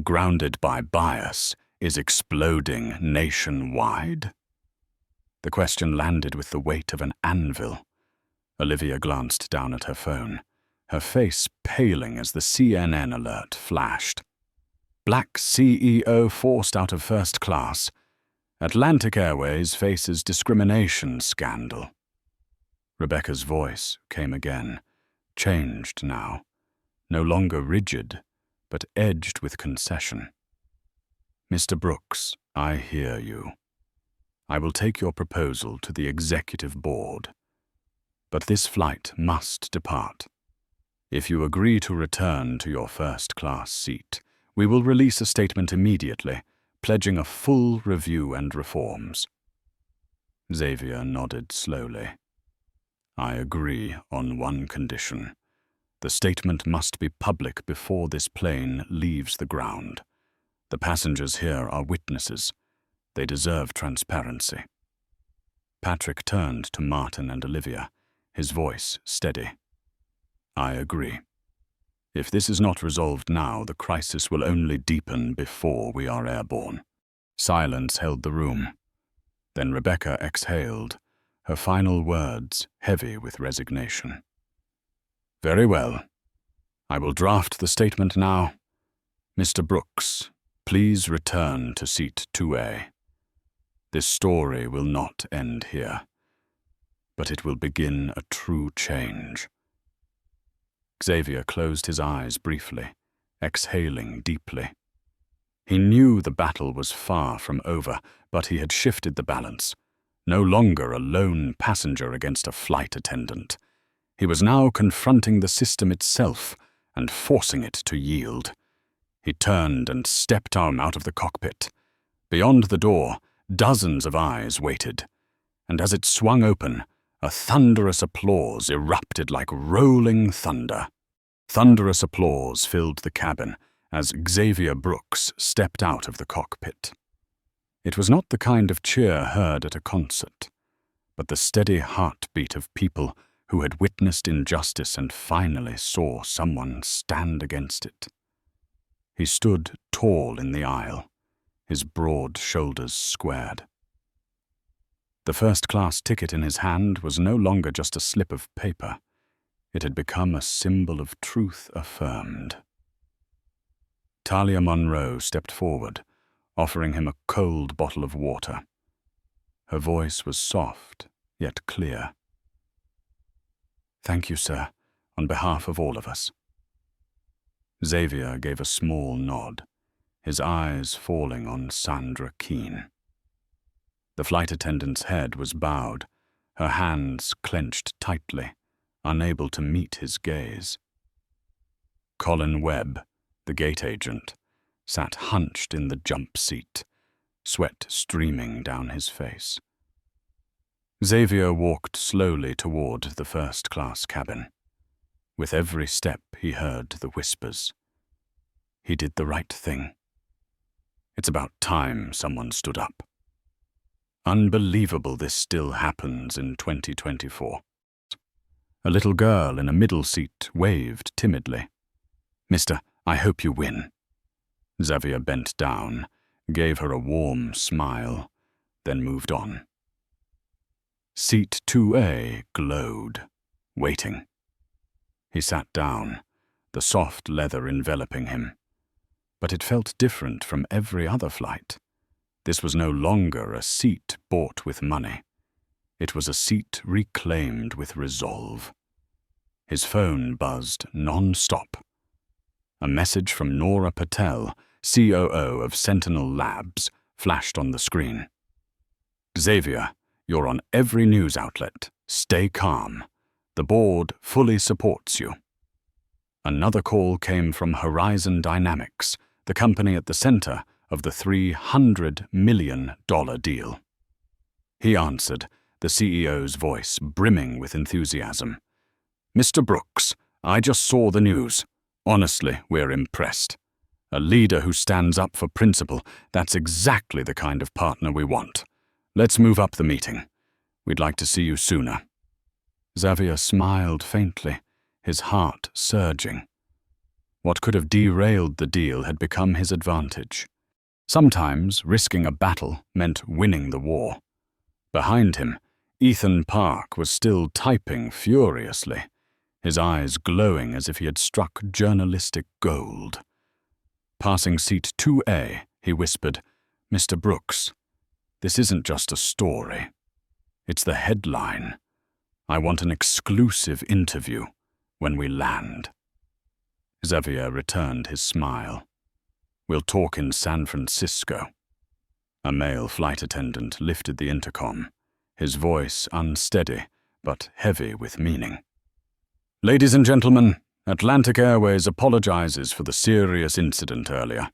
grounded by bias is exploding nationwide? The question landed with the weight of an anvil. Olivia glanced down at her phone, her face paling as the CNN alert flashed. Black CEO forced out of first class. Atlantic Airways faces discrimination scandal. Rebecca's voice came again, changed now, no longer rigid, but edged with concession. Mr. Brooks, I hear you. I will take your proposal to the executive board. But this flight must depart. If you agree to return to your first-class seat, we will release a statement immediately, pledging a full review and reforms. Xavier nodded slowly. I agree on one condition. The statement must be public before this plane leaves the ground. The passengers here are witnesses. They deserve transparency. Patrick turned to Martin and Olivia, his voice steady. I agree. If this is not resolved now, the crisis will only deepen before we are airborne. Silence held the room. Then Rebecca exhaled, her final words heavy with resignation. Very well. I will draft the statement now. Mr. Brooks, please return to seat 2A. This story will not end here, but it will begin a true change. Xavier closed his eyes briefly, exhaling deeply. He knew the battle was far from over, but he had shifted the balance. No longer a lone passenger against a flight attendant. He was now confronting the system itself and forcing it to yield. He turned and stepped out of the cockpit. Beyond the door, dozens of eyes waited, and as it swung open, a thunderous applause erupted like rolling thunder. Thunderous applause filled the cabin as Xavier Brooks stepped out of the cockpit. It was not the kind of cheer heard at a concert, but the steady heartbeat of people who had witnessed injustice and finally saw someone stand against it. He stood tall in the aisle, his broad shoulders squared. The first-class ticket in his hand was no longer just a slip of paper. It had become a symbol of truth affirmed. Talia Monroe stepped forward, offering him a cold bottle of water. Her voice was soft, yet clear. "Thank you, sir, on behalf of all of us." Xavier gave a small nod, his eyes falling on Sandra Keene. The flight attendant's head was bowed, her hands clenched tightly, unable to meet his gaze. Colin Webb, the gate agent, sat hunched in the jump seat, sweat streaming down his face. Xavier walked slowly toward the first-class cabin. With every step he heard the whispers. He did the right thing. It's about time someone stood up. Unbelievable this still happens in 2024. A little girl in a middle seat waved timidly. "Mister, I hope you win." Xavier bent down, gave her a warm smile, then moved on. Seat 2A glowed, waiting. He sat down, the soft leather enveloping him. But it felt different from every other flight. This was no longer a seat bought with money. It was a seat reclaimed with resolve. His phone buzzed non-stop. A message from Nora Patel, COO of Sentinel Labs, flashed on the screen. "Xavier, you're on every news outlet. Stay calm. The board fully supports you." Another call came from Horizon Dynamics, the company at the center of the $300 million deal. He answered, the CEO's voice brimming with enthusiasm. "Mr. Brooks, I just saw the news. Honestly, we're impressed. A leader who stands up for principle, that's exactly the kind of partner we want. Let's move up the meeting. We'd like to see you sooner." Xavier smiled faintly, his heart surging. What could have derailed the deal had become his advantage. Sometimes risking a battle meant winning the war. Behind him, Ethan Park was still typing furiously, his eyes glowing as if he had struck journalistic gold. Passing seat 2A, he whispered, "Mr. Brooks, this isn't just a story. It's the headline. I want an exclusive interview when we land." Xavier returned his smile. "We'll talk in San Francisco." A male flight attendant lifted the intercom, his voice unsteady but heavy with meaning. "Ladies and gentlemen, Atlantic Airways apologizes for the serious incident earlier.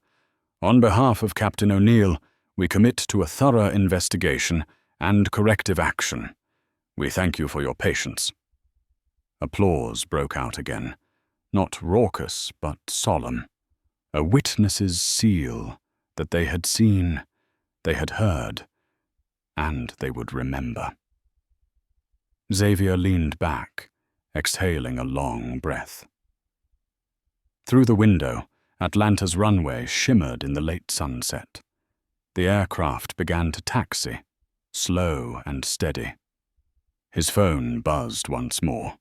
On behalf of Captain O'Neill, we commit to a thorough investigation and corrective action. We thank you for your patience." Applause broke out again, not raucous but solemn, a witness's seal that they had seen, they had heard, and they would remember. Xavier leaned back, exhaling a long breath. Through the window, Atlanta's runway shimmered in the late sunset. The aircraft began to taxi, slow and steady. His phone buzzed once more.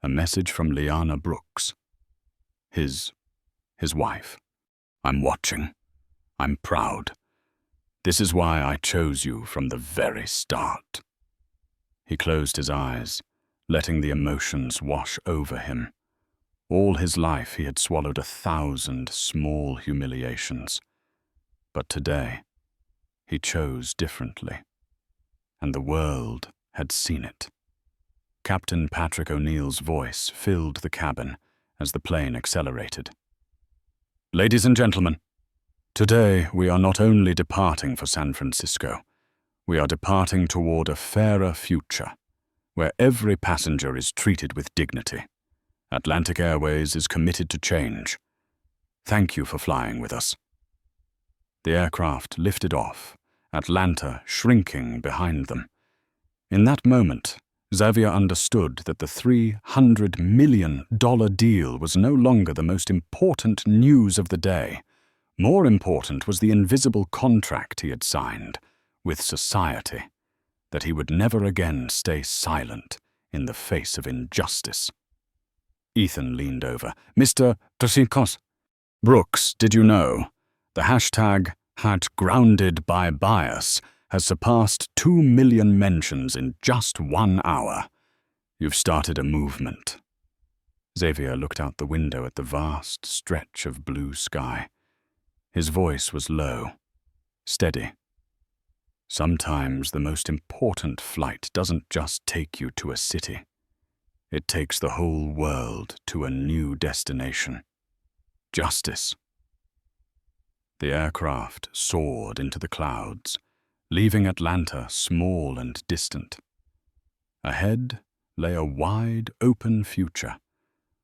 A message from Liana Brooks. His wife. "I'm watching. I'm proud. This is why I chose you from the very start." He closed his eyes, letting the emotions wash over him. All his life he had swallowed 1,000 small humiliations. But today, he chose differently. And the world had seen it. Captain Patrick O'Neill's voice filled the cabin as the plane accelerated. "Ladies and gentlemen, today we are not only departing for San Francisco, we are departing toward a fairer future, where every passenger is treated with dignity, Atlantic Airways is committed to change. Thank you for flying with us." The aircraft lifted off, Atlanta shrinking behind them. In that moment, Xavier understood that the $300 million deal was no longer the most important news of the day. More important was the invisible contract he had signed with society, that he would never again stay silent in the face of injustice. Ethan leaned over. "Mr. Tosinkos." "Brooks, did you know? The hashtag #GroundedByBias has surpassed 2 million mentions in just 1 hour. You've started a movement." Xavier looked out the window at the vast stretch of blue sky. His voice was low, steady. "Sometimes the most important flight doesn't just take you to a city. It takes the whole world to a new destination. Justice." The aircraft soared into the clouds, leaving Atlanta small and distant. Ahead lay a wide, open future,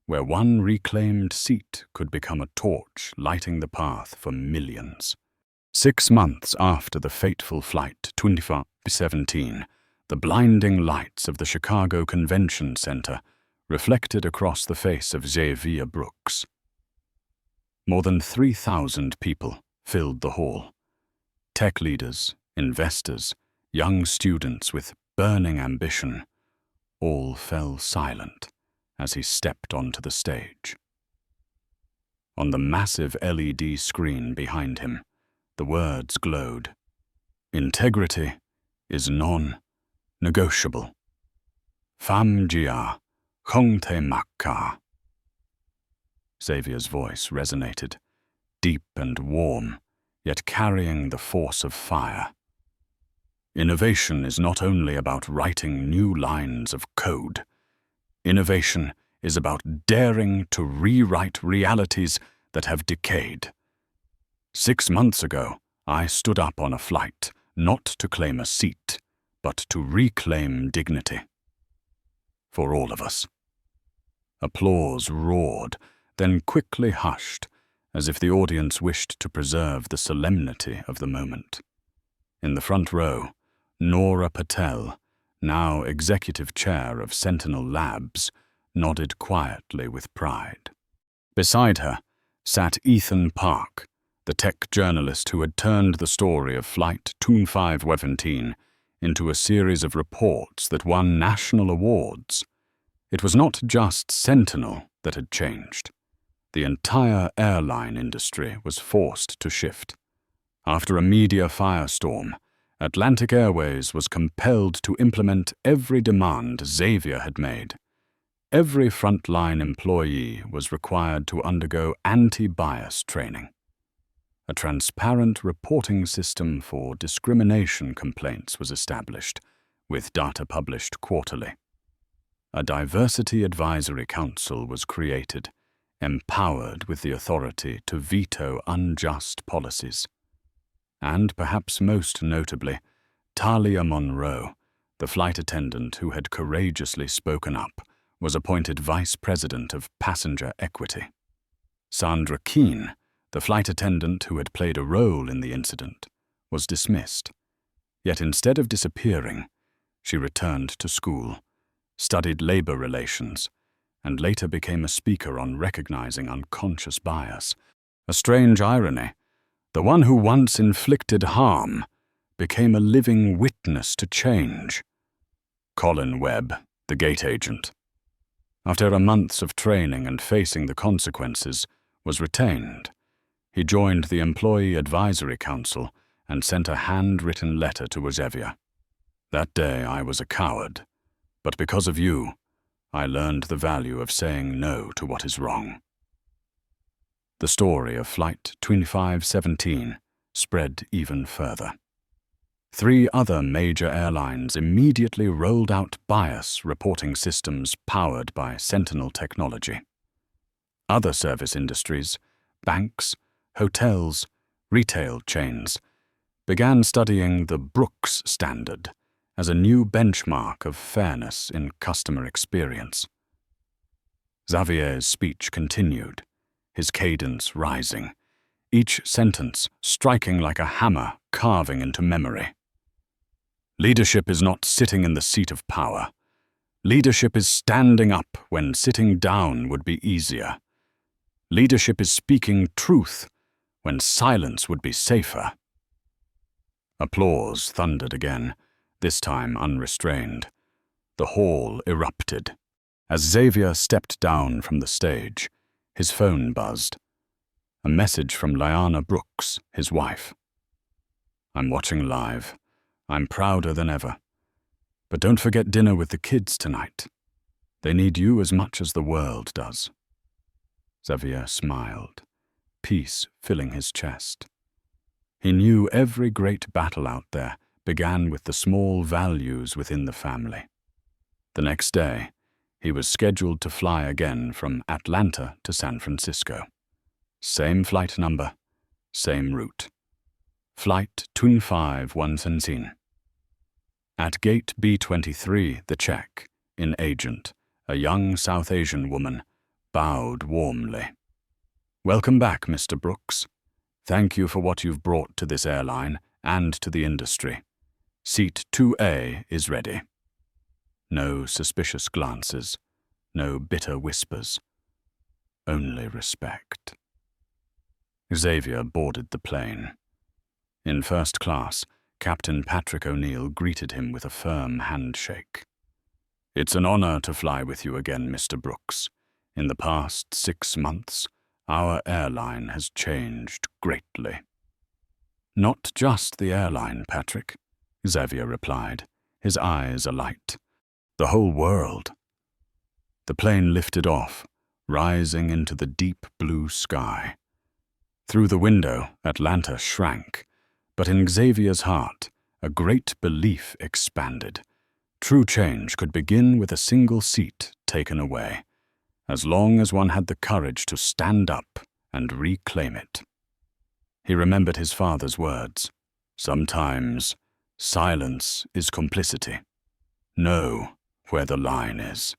where one reclaimed seat could become a torch lighting the path for millions. 6 months after the fateful flight 2517, the blinding lights of the Chicago Convention Center reflected across the face of Xavier Brooks. More than 3,000 people filled the hall. Tech leaders, investors, young students with burning ambition, all fell silent as he stepped onto the stage. On the massive LED screen behind him, the words glowed. "Integrity is non-negotiable. Pham Jia, Không Thể Mặc Cả." Xavier's voice resonated, deep and warm, yet carrying the force of fire. Innovation is not only about writing new lines of code. Innovation is about daring to rewrite realities that have decayed. 6 months ago, I stood up on a flight, not to claim a seat, but to reclaim dignity. For all of us. Applause roared, then quickly hushed, as if the audience wished to preserve the solemnity of the moment. In the front row, Nora Patel, now executive chair of Sentinel Labs, nodded quietly with pride. Beside her sat Ethan Park, the tech journalist who had turned the story of Flight 2517 into a series of reports that won national awards. It was not just Sentinel that had changed. The entire airline industry was forced to shift. After a media firestorm, Atlantic Airways was compelled to implement every demand Xavier had made. Every frontline employee was required to undergo anti-bias training. A transparent reporting system for discrimination complaints was established, with data published quarterly. A diversity advisory council was created, empowered with the authority to veto unjust policies. And perhaps most notably, Talia Monroe, the flight attendant who had courageously spoken up, was appointed Vice President of Passenger Equity. Sandra Keene, the flight attendant who had played a role in the incident, was dismissed. Yet instead of disappearing, she returned to school, studied labor relations, and later became a speaker on recognizing unconscious bias. A strange irony. The one who once inflicted harm became a living witness to change. Colin Webb, the gate agent, after a month of training and facing the consequences, was retained. He joined the Employee Advisory Council and sent a handwritten letter to Xavier. "That day I was a coward, but because of you, I learned the value of saying no to what is wrong." The story of Flight 2517 spread even further. 3 other major airlines immediately rolled out bias reporting systems powered by Sentinel technology. Other service industries, banks, hotels, retail chains, began studying the Brooks Standard as a new benchmark of fairness in customer experience. Xavier's speech continued, his cadence rising, each sentence striking like a hammer carving into memory. Leadership is not sitting in the seat of power. Leadership is standing up when sitting down would be easier. Leadership is speaking truth when silence would be safer. Applause thundered again, this time unrestrained. The hall erupted. As Xavier stepped down from the stage, his phone buzzed. A message from Lyanna Brooks, his wife. "I'm watching live. I'm prouder than ever. But don't forget dinner with the kids tonight. They need you as much as the world does." Xavier smiled, peace filling his chest. He knew every great battle out there began with the small values within the family. The next day, he was scheduled to fly again from Atlanta to San Francisco. Same flight number, same route. Flight 25117. At gate B23, the check, in agent, a young South Asian woman, bowed warmly. "Welcome back, Mr. Brooks. Thank you for what you've brought to this airline and to the industry. Seat 2A is ready." No suspicious glances, no bitter whispers, only respect. Xavier boarded the plane. In first class, Captain Patrick O'Neill greeted him with a firm handshake. "It's an honor to fly with you again, Mr. Brooks. In the past 6 months, our airline has changed greatly." "Not just the airline, Patrick," Xavier replied, his eyes alight. "The whole world." The plane lifted off, rising into the deep blue sky. Through the window, Atlanta shrank, but in Xavier's heart, a great belief expanded. True change could begin with a single seat taken away, as long as one had the courage to stand up and reclaim it. He remembered his father's words. "Sometimes silence is complicity. Know where the line is."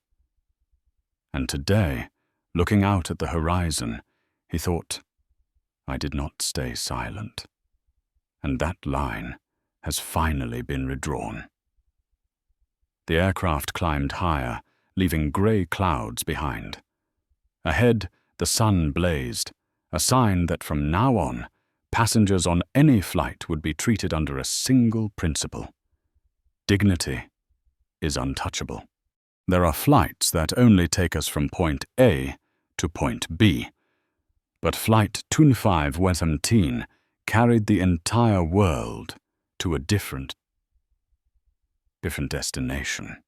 And today, looking out at the horizon, he thought, "I did not stay silent. And that line has finally been redrawn." The aircraft climbed higher, leaving grey clouds behind. Ahead, the sun blazed, a sign that from now on, passengers on any flight would be treated under a single principle. Dignity is untouchable. There are flights that only take us from point A to point B, but Flight 25117 carried the entire world to a different destination.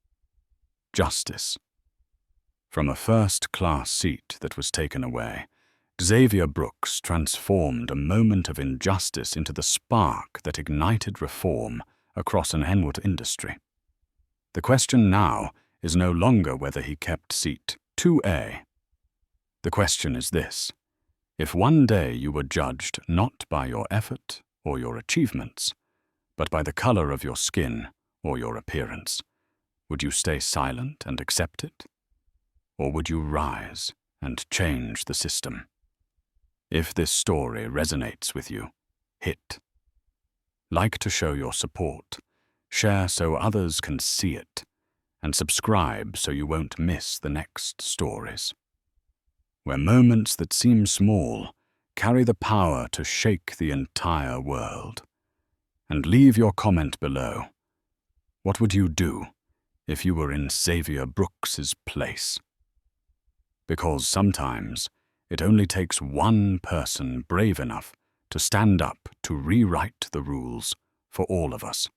Justice. From a first-class seat that was taken away, Xavier Brooks transformed a moment of injustice into the spark that ignited reform across an endless industry. The question now is no longer whether he kept seat 2A. The question is this: if one day you were judged not by your effort or your achievements, but by the color of your skin or your appearance, would you stay silent and accept it? Or would you rise and change the system? If this story resonates with you, hit like to show your support, share so others can see it, and subscribe so you won't miss the next stories, where moments that seem small carry the power to shake the entire world. And leave your comment below. What would you do if you were in Xavier Brooks's place? Because sometimes it only takes one person brave enough to stand up to rewrite the rules for all of us.